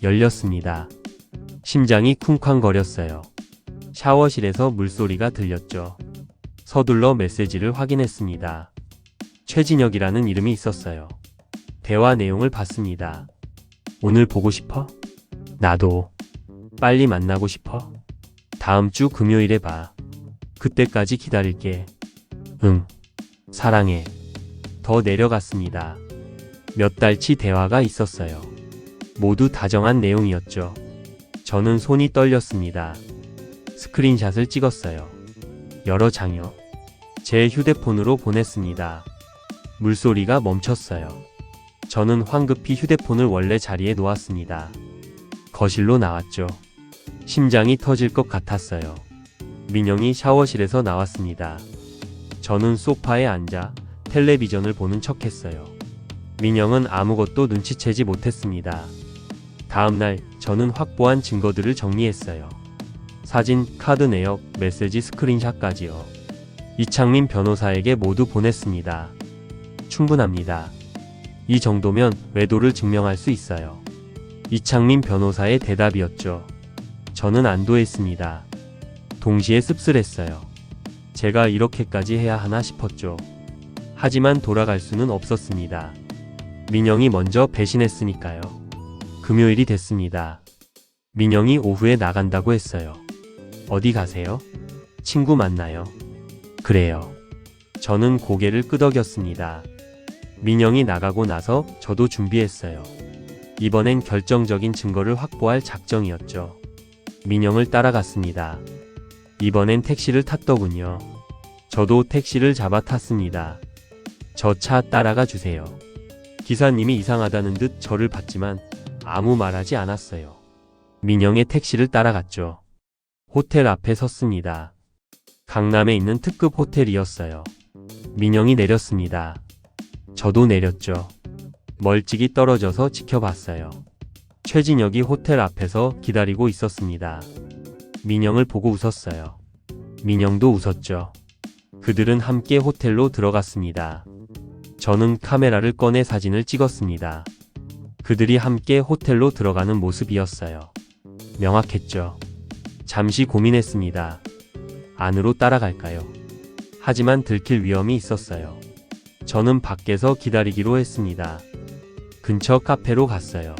열렸습니다. 심장이 쿵쾅거렸어요. 샤워실에서 물소리가 들렸죠. 서둘러 메시지를 확인했습니다. 최진혁이라는 이름이 있었어요. 대화 내용을 봤습니다. 오늘 보고 싶어? 나도. 빨리 만나고 싶어? 다음 주 금요일에 봐. 그때까지 기다릴게. 응. 사랑해. 더 내려갔습니다. 몇 달치 대화가 있었어요. 모두 다정한 내용이었죠. 저는 손이 떨렸습니다. 스크린샷을 찍었어요. 여러 장요. 제 휴대폰으로 보냈습니다. 물소리가 멈췄어요. 저는 황급히 휴대폰을 원래 자리에 놓았습니다. 거실로 나왔죠. 심장이 터질 것 같았어요. 민영이 샤워실에서 나왔습니다. 저는 소파에 앉아 텔레비전을 보는 척했어요. 민영은 아무것도 눈치채지 못했습니다. 다음날 저는 확보한 증거들을 정리했어요. 사진, 카드 내역, 메시지 스크린샷까지요. 이창민 변호사에게 모두 보냈습니다. 충분합니다. 이 정도면 외도를 증명할 수 있어요. 이창민 변호사의 대답이었죠. 저는 안도했습니다. 동시에 씁쓸했어요. 제가 이렇게까지 해야 하나 싶었죠. 하지만 돌아갈 수는 없었습니다. 민영이 먼저 배신했으니까요. 금요일이 됐습니다. 민영이 오후에 나간다고 했어요. 어디 가세요? 친구 만나요. 그래요. 저는 고개를 끄덕였습니다. 민영이 나가고 나서 저도 준비했어요. 이번엔 결정적인 증거를 확보할 작정이었죠. 민영을 따라갔습니다. 이번엔 택시를 탔더군요. 저도 택시를 잡아 탔습니다. 저 차 따라가 주세요. 기사님이 이상하다는 듯 저를 봤지만 아무 말하지 않았어요. 민영의 택시를 따라갔죠. 호텔 앞에 섰습니다. 강남에 있는 특급 호텔이었어요. 민영이 내렸습니다. 저도 내렸죠. 멀찍이 떨어져서 지켜봤어요. 최진혁이 호텔 앞에서 기다리고 있었습니다. 민영을 보고 웃었어요. 민영도 웃었죠. 그들은 함께 호텔로 들어갔습니다. 저는 카메라를 꺼내 사진을 찍었습니다. 그들이 함께 호텔로 들어가는 모습이었어요. 명확했죠. 잠시 고민했습니다. 안으로 따라갈까요? 하지만 들킬 위험이 있었어요. 저는 밖에서 기다리기로 했습니다. 근처 카페로 갔어요.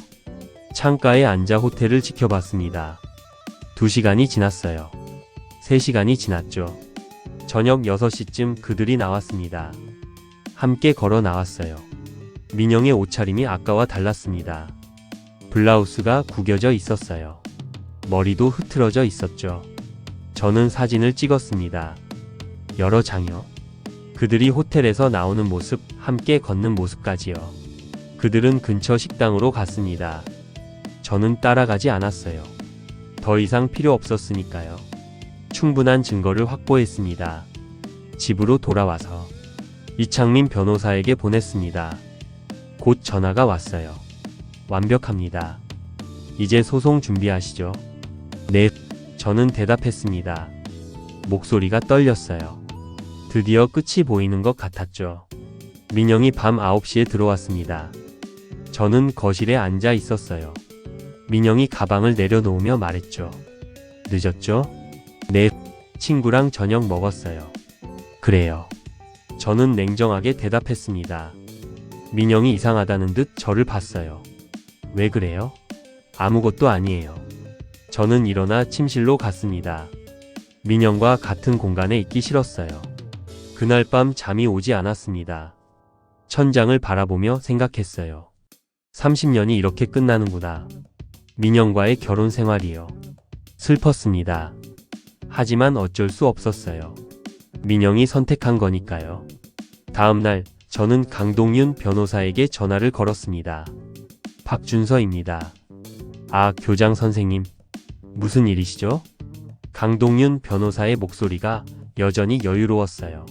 창가에 앉아 호텔을 지켜봤습니다. 2시간이 지났어요. 3시간이 지났죠. 저녁 6시쯤 그들이 나왔습니다. 함께 걸어 나왔어요. 민영의 옷차림이 아까와 달랐습니다. 블라우스가 구겨져 있었어요. 머리도 흐트러져 있었죠. 저는 사진을 찍었습니다. 여러 장이요. 그들이 호텔에서 나오는 모습, 함께 걷는 모습까지요. 그들은 근처 식당으로 갔습니다. 저는 따라가지 않았어요. 더 이상 필요 없었으니까요. 충분한 증거를 확보했습니다. 집으로 돌아와서 이창민 변호사에게 보냈습니다. 곧 전화가 왔어요. 완벽합니다. 이제 소송 준비하시죠. 네, 저는 대답했습니다. 목소리가 떨렸어요. 드디어 끝이 보이는 것 같았죠. 민영이 밤 9시에 들어왔습니다. 저는 거실에 앉아 있었어요. 민영이 가방을 내려놓으며 말했죠. 늦었죠? 네, 친구랑 저녁 먹었어요. 그래요. 저는 냉정하게 대답했습니다. 민영이 이상하다는 듯 저를 봤어요. 왜 그래요? 아무것도 아니에요. 저는 일어나 침실로 갔습니다. 민영과 같은 공간에 있기 싫었어요. 그날 밤 잠이 오지 않았습니다. 천장을 바라보며 생각했어요. 30년이 이렇게 끝나는구나. 민영과의 결혼 생활이요. 슬펐습니다. 하지만 어쩔 수 없었어요. 민영이 선택한 거니까요. 다음날 저는 강동윤 변호사에게 전화를 걸었습니다. 박준서입니다. 아, 교장 선생님. 무슨 일이시죠? 강동윤 변호사의 목소리가 여전히 여유로웠어요.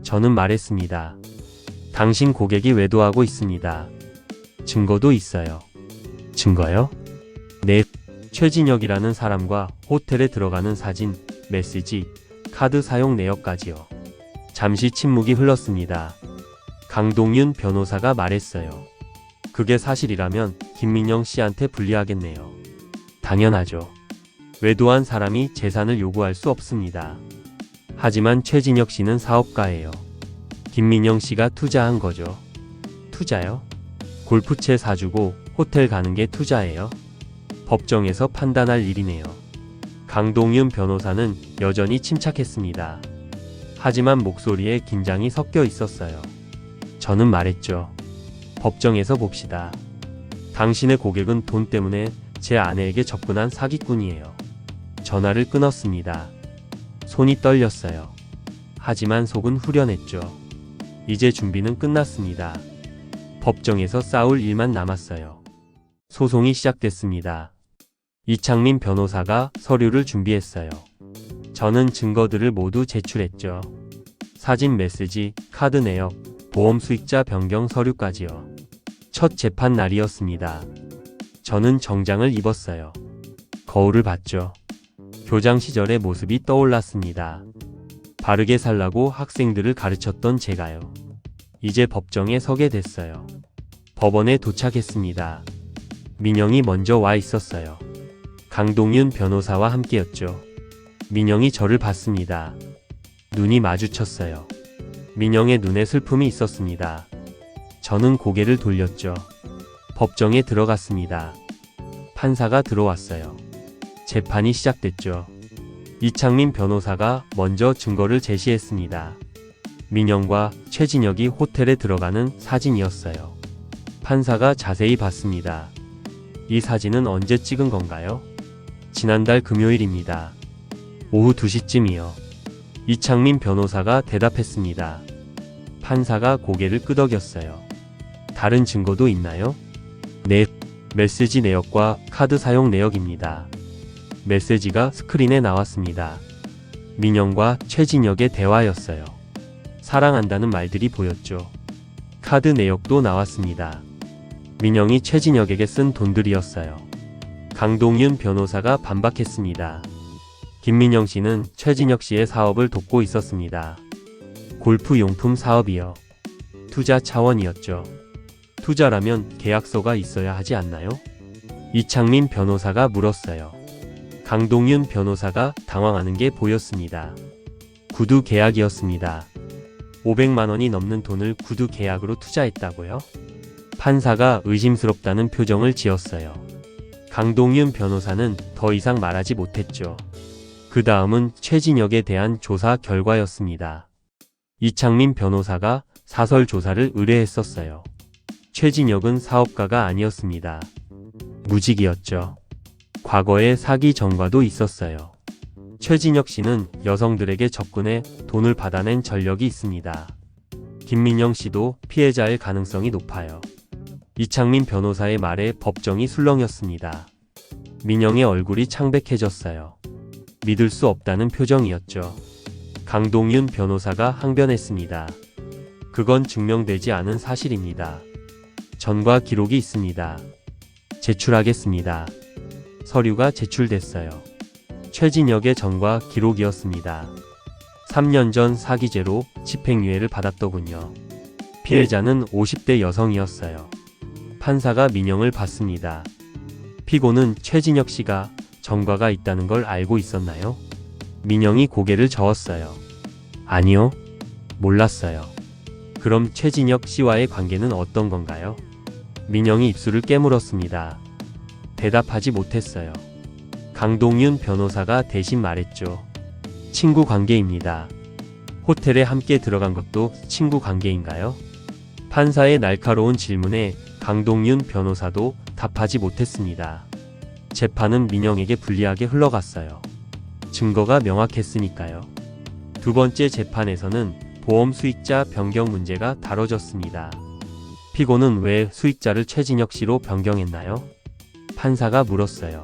저는 말했습니다. 당신 고객이 외도하고 있습니다. 증거도 있어요. 증거요? 네, 최진혁이라는 사람과 호텔에 들어가는 사진, 메시지, 카드 사용 내역까지요. 잠시 침묵이 흘렀습니다. 강동윤 변호사가 말했어요. 그게 사실이라면 김민영 씨한테 불리하겠네요. 당연하죠. 외도한 사람이 재산을 요구할 수 없습니다. 하지만 최진혁 씨는 사업가예요. 김민영 씨가 투자한 거죠. 투자요? 골프채 사주고 호텔 가는 게 투자예요? 법정에서 판단할 일이네요. 강동윤 변호사는 여전히 침착했습니다. 하지만 목소리에 긴장이 섞여 있었어요. 저는 말했죠. 법정에서 봅시다. 당신의 고객은 돈 때문에 제 아내에게 접근한 사기꾼이에요. 전화를 끊었습니다. 손이 떨렸어요. 하지만 속은 후련했죠. 이제 준비는 끝났습니다. 법정에서 싸울 일만 남았어요. 소송이 시작됐습니다. 이창민 변호사가 서류를 준비했어요. 저는 증거들을 모두 제출했죠. 사진, 메시지, 카드 내역, 보험 수익자 변경 서류까지요. 첫 재판 날이었습니다. 저는 정장을 입었어요. 거울을 봤죠. 교장 시절의 모습이 떠올랐습니다. 바르게 살라고 학생들을 가르쳤던 제가요. 이제 법정에 서게 됐어요. 법원에 도착했습니다. 민영이 먼저 와 있었어요. 강동윤 변호사와 함께였죠. 민영이 저를 봤습니다. 눈이 마주쳤어요. 민영의 눈에 슬픔이 있었습니다. 저는 고개를 돌렸죠. 법정에 들어갔습니다. 판사가 들어왔어요. 재판이 시작됐죠. 이창민 변호사가 먼저 증거를 제시했습니다. 민영과 최진혁이 호텔에 들어가는 사진이었어요. 판사가 자세히 봤습니다. 이 사진은 언제 찍은 건가요? 지난달 금요일입니다. 오후 2시쯤이요. 이창민 변호사가 대답했습니다. 판사가 고개를 끄덕였어요. 다른 증거도 있나요? 네, 메시지 내역과 카드 사용 내역입니다. 메시지가 스크린에 나왔습니다. 민영과 최진혁의 대화였어요. 사랑한다는 말들이 보였죠. 카드 내역도 나왔습니다. 민영이 최진혁에게 쓴 돈들이었어요. 강동윤 변호사가 반박했습니다. 김민영 씨는 최진혁 씨의 사업을 돕고 있었습니다. 골프 용품 사업이요. 투자 차원이었죠. 투자라면 계약서가 있어야 하지 않나요? 이창민 변호사가 물었어요. 강동윤 변호사가 당황하는 게 보였습니다. 구두 계약이었습니다. 500만 원이 넘는 돈을 구두 계약으로 투자했다고요? 판사가 의심스럽다는 표정을 지었어요. 강동윤 변호사는 더 이상 말하지 못했죠. 그 다음은 최진혁에 대한 조사 결과였습니다. 이창민 변호사가 사설 조사를 의뢰했었어요. 최진혁은 사업가가 아니었습니다. 무직이었죠. 과거에 사기 전과도 있었어요. 최진혁 씨는 여성들에게 접근해 돈을 받아낸 전력이 있습니다. 김민영 씨도 피해자일 가능성이 높아요. 이창민 변호사의 말에 법정이 술렁였습니다. 민영의 얼굴이 창백해졌어요. 믿을 수 없다는 표정이었죠. 강동윤 변호사가 항변했습니다. 그건 증명되지 않은 사실입니다. 전과 기록이 있습니다. 제출하겠습니다. 서류가 제출됐어요. 최진혁의 전과 기록이었습니다. 3년 전 사기죄로 집행유예를 받았더군요. 피해자는 50대 여성이었어요. 판사가 민영을 봤습니다. 피고는 최진혁 씨가 전과가 있다는 걸 알고 있었나요? 민영이 고개를 저었어요. 아니요. 몰랐어요. 그럼 최진혁 씨와의 관계는 어떤 건가요? 민영이 입술을 깨물었습니다. 대답하지 못했어요. 강동윤 변호사가 대신 말했죠. 친구 관계입니다. 호텔에 함께 들어간 것도 친구 관계인가요? 판사의 날카로운 질문에 강동윤 변호사도 답하지 못했습니다. 재판은 민영에게 불리하게 흘러갔어요. 증거가 명확했으니까요. 두 번째 재판에서는 보험 수익자 변경 문제가 다뤄졌습니다. 피고는 왜 수익자를 최진혁 씨로 변경했나요? 판사가 물었어요.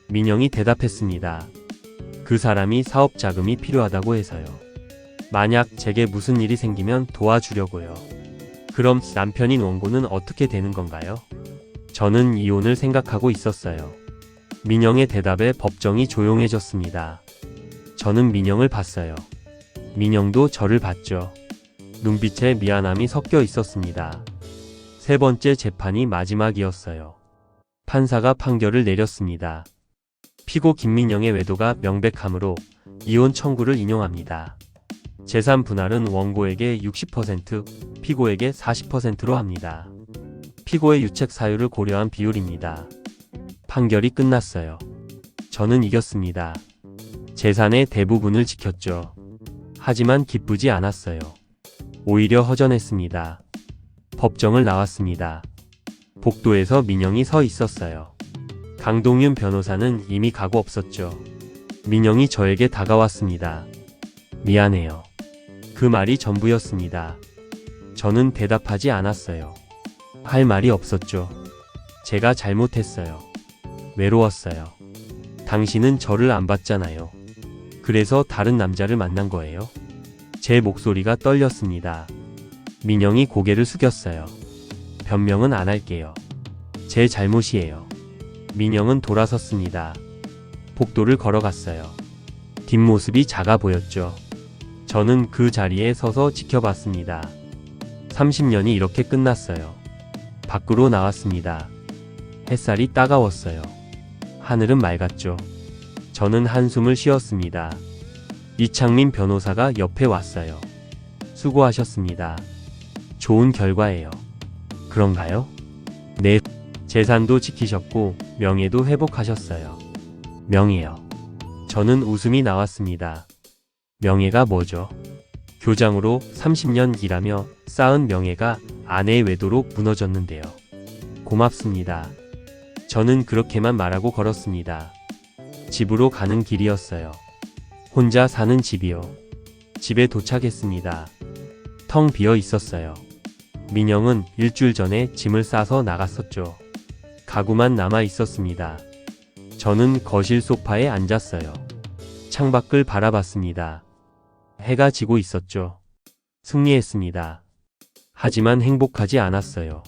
민영이 대답했습니다. 그 사람이 사업 자금이 필요하다고 해서요. 만약 제게 무슨 일이 생기면 도와주려고요. 그럼 남편인 원고는 어떻게 되는 건가요? 저는 이혼을 생각하고 있었어요. 민영의 대답에 법정이 조용해졌습니다. 저는 민영을 봤어요. 민영도 저를 봤죠. 눈빛에 미안함이 섞여 있었습니다. 세 번째 재판이 마지막이었어요. 판사가 판결을 내렸습니다. 피고 김민영의 외도가 명백하므로 이혼 청구를 인용합니다. 재산 분할은 원고에게 60%, 피고에게 40%로 합니다. 피고의 유책 사유를 고려한 비율입니다. 판결이 끝났어요. 저는 이겼습니다. 재산의 대부분을 지켰죠. 하지만 기쁘지 않았어요. 오히려 허전했습니다. 법정을 나왔습니다. 복도에서 민영이 서 있었어요. 강동윤 변호사는 이미 가고 없었죠. 민영이 저에게 다가왔습니다. 미안해요. 그 말이 전부였습니다. 저는 대답하지 않았어요. 할 말이 없었죠. 제가 잘못했어요. 외로웠어요. 당신은 저를 안 봤잖아요. 그래서 다른 남자를 만난 거예요? 제 목소리가 떨렸습니다. 민영이 고개를 숙였어요. 변명은 안 할게요. 제 잘못이에요. 민영은 돌아섰습니다. 복도를 걸어갔어요. 뒷모습이 작아 보였죠. 저는 그 자리에 서서 지켜봤습니다. 30년이 이렇게 끝났어요. 밖으로 나왔습니다. 햇살이 따가웠어요. 하늘은 맑았죠. 저는 한숨을 쉬었습니다. 이창민 변호사가 옆에 왔어요. 수고하셨습니다. 좋은 결과예요. 그런가요? 네. 재산도 지키셨고 명예도 회복하셨어요. 명예요. 저는 웃음이 나왔습니다. 명예가 뭐죠? 교장으로 30년 일하며 쌓은 명예가 아내의 외도로 무너졌는데요. 고맙습니다. 저는 그렇게만 말하고 걸었습니다. 집으로 가는 길이었어요. 혼자 사는 집이요. 집에 도착했습니다. 텅 비어 있었어요. 민영은 일주일 전에 짐을 싸서 나갔었죠. 가구만 남아 있었습니다. 저는 거실 소파에 앉았어요. 창밖을 바라봤습니다. 해가 지고 있었죠. 승리했습니다. 하지만 행복하지 않았어요.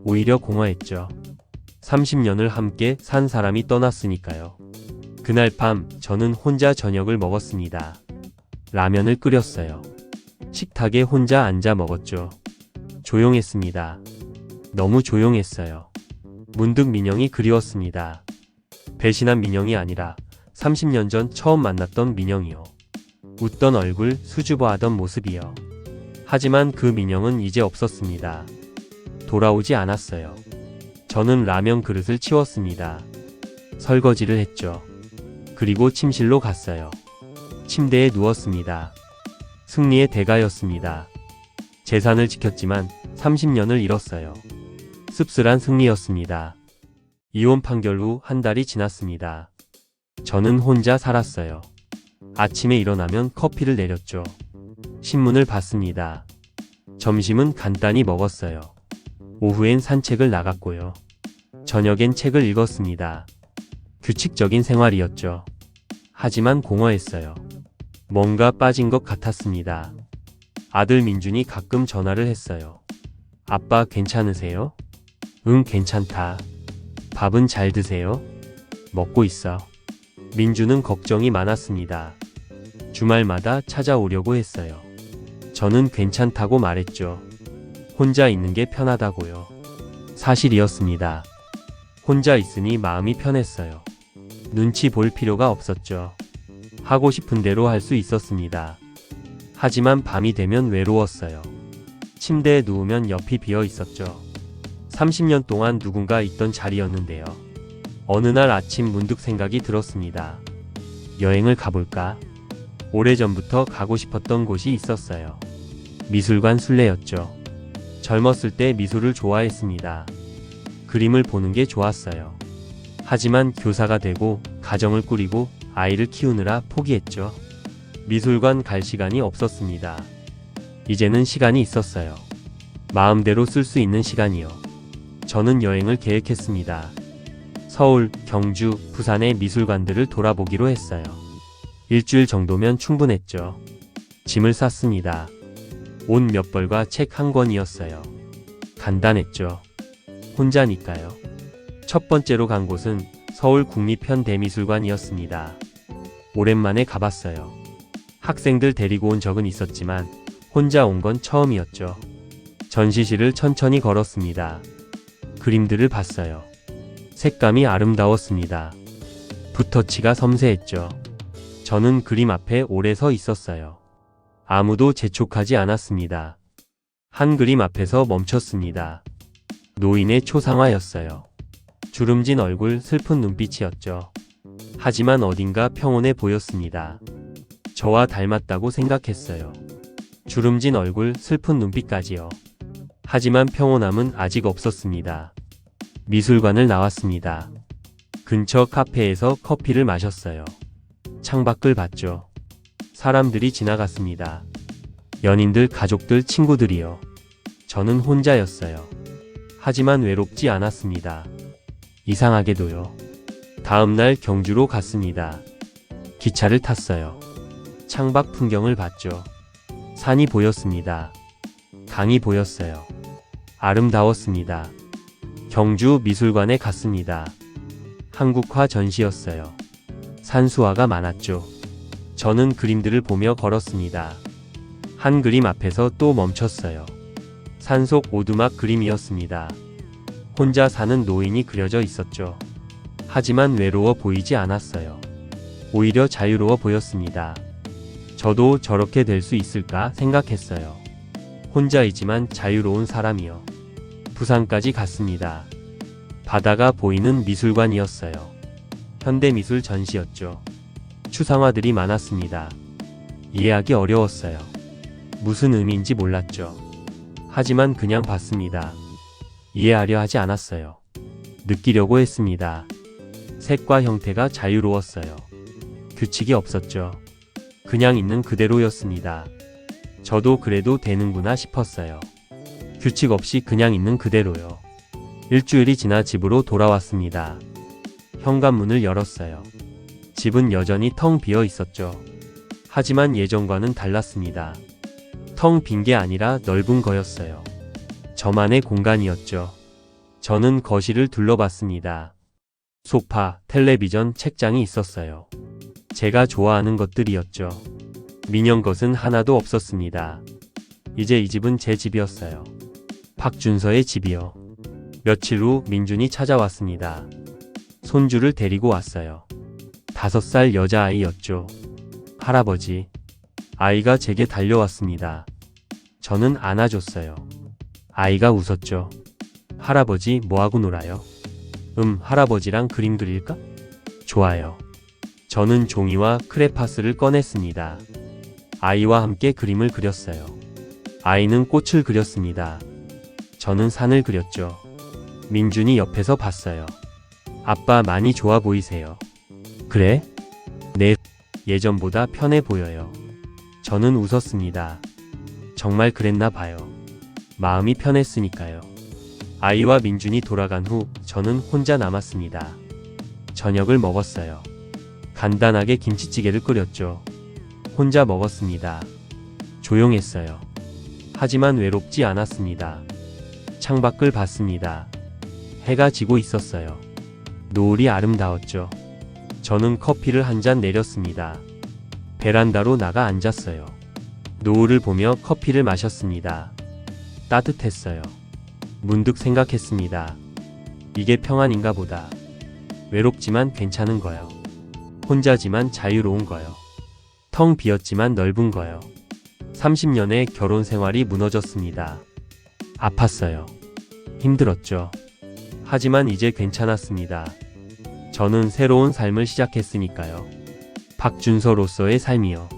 오히려 공허했죠. 30년을 함께 산 사람이 떠났으니까요. 그날 밤 저는 혼자 저녁을 먹었습니다. 라면을 끓였어요. 식탁에 혼자 앉아 먹었죠. 조용했습니다. 너무 조용했어요. 문득 민영이 그리웠습니다. 배신한 민영이 아니라 30년 전 처음 만났던 민영이요. 웃던 얼굴, 수줍어하던 모습이요. 하지만 그 민영은 이제 없었습니다. 돌아오지 않았어요. 저는 라면 그릇을 치웠습니다. 설거지를 했죠. 그리고 침실로 갔어요. 침대에 누웠습니다. 승리의 대가였습니다. 재산을 지켰지만 30년을 잃었어요. 씁쓸한 승리였습니다. 이혼 판결 후 한 달이 지났습니다. 저는 혼자 살았어요. 아침에 일어나면 커피를 내렸죠. 신문을 봤습니다. 점심은 간단히 먹었어요. 오후엔 산책을 나갔고요. 저녁엔 책을 읽었습니다. 규칙적인 생활이었죠. 하지만 공허했어요. 뭔가 빠진 것 같았습니다. 아들 민준이 가끔 전화를 했어요. 아빠 괜찮으세요? 응, 괜찮다. 밥은 잘 드세요? 먹고 있어. 민준은 걱정이 많았습니다. 주말마다 찾아오려고 했어요. 저는 괜찮다고 말했죠. 혼자 있는 게 편하다고요. 사실이었습니다. 혼자 있으니 마음이 편했어요. 눈치 볼 필요가 없었죠. 하고 싶은 대로 할 수 있었습니다. 하지만 밤이 되면 외로웠어요. 침대에 누우면 옆이 비어 있었죠. 30년 동안 누군가 있던 자리였는데요. 어느 날 아침 문득 생각이 들었습니다. 여행을 가볼까? 오래전부터 가고 싶었던 곳이 있었어요. 미술관 순례였죠. 젊었을 때 미술을 좋아했습니다. 그림을 보는 게 좋았어요. 하지만 교사가 되고 가정을 꾸리고 아이를 키우느라 포기했죠. 미술관 갈 시간이 없었습니다. 이제는 시간이 있었어요. 마음대로 쓸 수 있는 시간이요. 저는 여행을 계획했습니다. 서울, 경주, 부산의 미술관들을 돌아보기로 했어요. 일주일 정도면 충분했죠. 짐을 쌌습니다. 옷 몇 벌과 책 한 권이었어요. 간단했죠. 혼자니까요. 첫 번째로 간 곳은 서울 국립현대미술관이었습니다. 오랜만에 가봤어요. 학생들 데리고 온 적은 있었지만 혼자 온 건 처음이었죠. 전시실을 천천히 걸었습니다. 그림들을 봤어요. 색감이 아름다웠습니다. 붓터치가 섬세했죠. 저는 그림 앞에 오래 서 있었어요. 아무도 재촉하지 않았습니다. 한 그림 앞에서 멈췄습니다. 노인의 초상화였어요. 주름진 얼굴, 슬픈 눈빛이었죠. 하지만 어딘가 평온해 보였습니다. 저와 닮았다고 생각했어요. 주름진 얼굴, 슬픈 눈빛까지요. 하지만 평온함은 아직 없었습니다. 미술관을 나왔습니다. 근처 카페에서 커피를 마셨어요. 창밖을 봤죠. 사람들이 지나갔습니다. 연인들, 가족들, 친구들이요. 저는 혼자였어요. 하지만 외롭지 않았습니다. 이상하게도요. 다음날 경주로 갔습니다. 기차를 탔어요. 창밖 풍경을 봤죠. 산이 보였습니다. 강이 보였어요. 아름다웠습니다. 경주 미술관에 갔습니다. 한국화 전시였어요. 산수화가 많았죠. 저는 그림들을 보며 걸었습니다. 한 그림 앞에서 또 멈췄어요. 산속 오두막 그림이었습니다. 혼자 사는 노인이 그려져 있었죠. 하지만 외로워 보이지 않았어요. 오히려 자유로워 보였습니다. 저도 저렇게 될 수 있을까 생각했어요. 혼자이지만 자유로운 사람이요. 부산까지 갔습니다. 바다가 보이는 미술관이었어요. 현대미술 전시였죠. 추상화들이 많았습니다. 이해하기 어려웠어요. 무슨 의미인지 몰랐죠. 하지만 그냥 봤습니다. 이해하려 하지 않았어요. 느끼려고 했습니다. 색과 형태가 자유로웠어요. 규칙이 없었죠. 그냥 있는 그대로였습니다. 저도 그래도 되는구나 싶었어요. 규칙 없이 그냥 있는 그대로요. 일주일이 지나 집으로 돌아왔습니다. 현관문을 열었어요. 집은 여전히 텅 비어 있었죠. 하지만 예전과는 달랐습니다. 텅 빈 게 아니라 넓은 거였어요. 저만의 공간이었죠. 저는 거실을 둘러봤습니다. 소파, 텔레비전, 책장이 있었어요. 제가 좋아하는 것들이었죠. 미련 것은 하나도 없었습니다. 이제 이 집은 제 집이었어요. 박준서의 집이요. 며칠 후 민준이 찾아왔습니다. 손주를 데리고 왔어요. 5살 여자아이였죠. 할아버지. 아이가 제게 달려왔습니다. 저는 안아줬어요. 아이가 웃었죠. 할아버지 뭐하고 놀아요? 할아버지랑 그림 그릴까? 좋아요. 저는 종이와 크레파스를 꺼냈습니다. 아이와 함께 그림을 그렸어요. 아이는 꽃을 그렸습니다. 저는 산을 그렸죠. 민준이 옆에서 봤어요. 아빠 많이 좋아 보이세요. 그래? 네. 예전보다 편해 보여요. 저는 웃었습니다. 정말 그랬나 봐요. 마음이 편했으니까요. 아이와 민준이 돌아간 후 저는 혼자 남았습니다. 저녁을 먹었어요. 간단하게 김치찌개를 끓였죠. 혼자 먹었습니다. 조용했어요. 하지만 외롭지 않았습니다. 창밖을 봤습니다. 해가 지고 있었어요. 노을이 아름다웠죠. 저는 커피를 한 잔 내렸습니다. 베란다로 나가 앉았어요. 노을을 보며 커피를 마셨습니다. 따뜻했어요. 문득 생각했습니다. 이게 평안인가 보다. 외롭지만 괜찮은 거요. 혼자지만 자유로운 거요. 텅 비었지만 넓은 거요. 30년의 결혼 생활이 무너졌습니다. 아팠어요. 힘들었죠. 하지만 이제 괜찮았습니다. 저는 새로운 삶을 시작했으니까요. 박준서로서의 삶이요.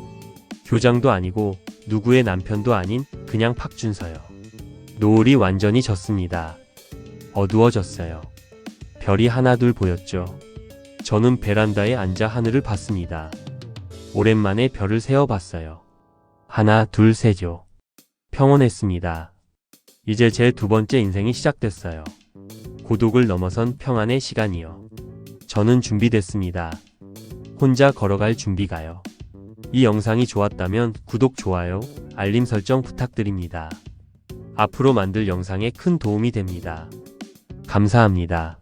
교장도 아니고 누구의 남편도 아닌 그냥 박준서요. 노을이 완전히 졌습니다. 어두워졌어요. 별이 하나둘 보였죠. 저는 베란다에 앉아 하늘을 봤습니다. 오랜만에 별을 세어봤어요. 하나, 둘, 셋요. 평온했습니다. 이제 제 2번째 인생이 시작됐어요. 고독을 넘어선 평안의 시간이요. 저는 준비됐습니다. 혼자 걸어갈 준비가요. 이 영상이 좋았다면 구독, 좋아요, 알림 설정 부탁드립니다. 앞으로 만들 영상에 큰 도움이 됩니다. 감사합니다.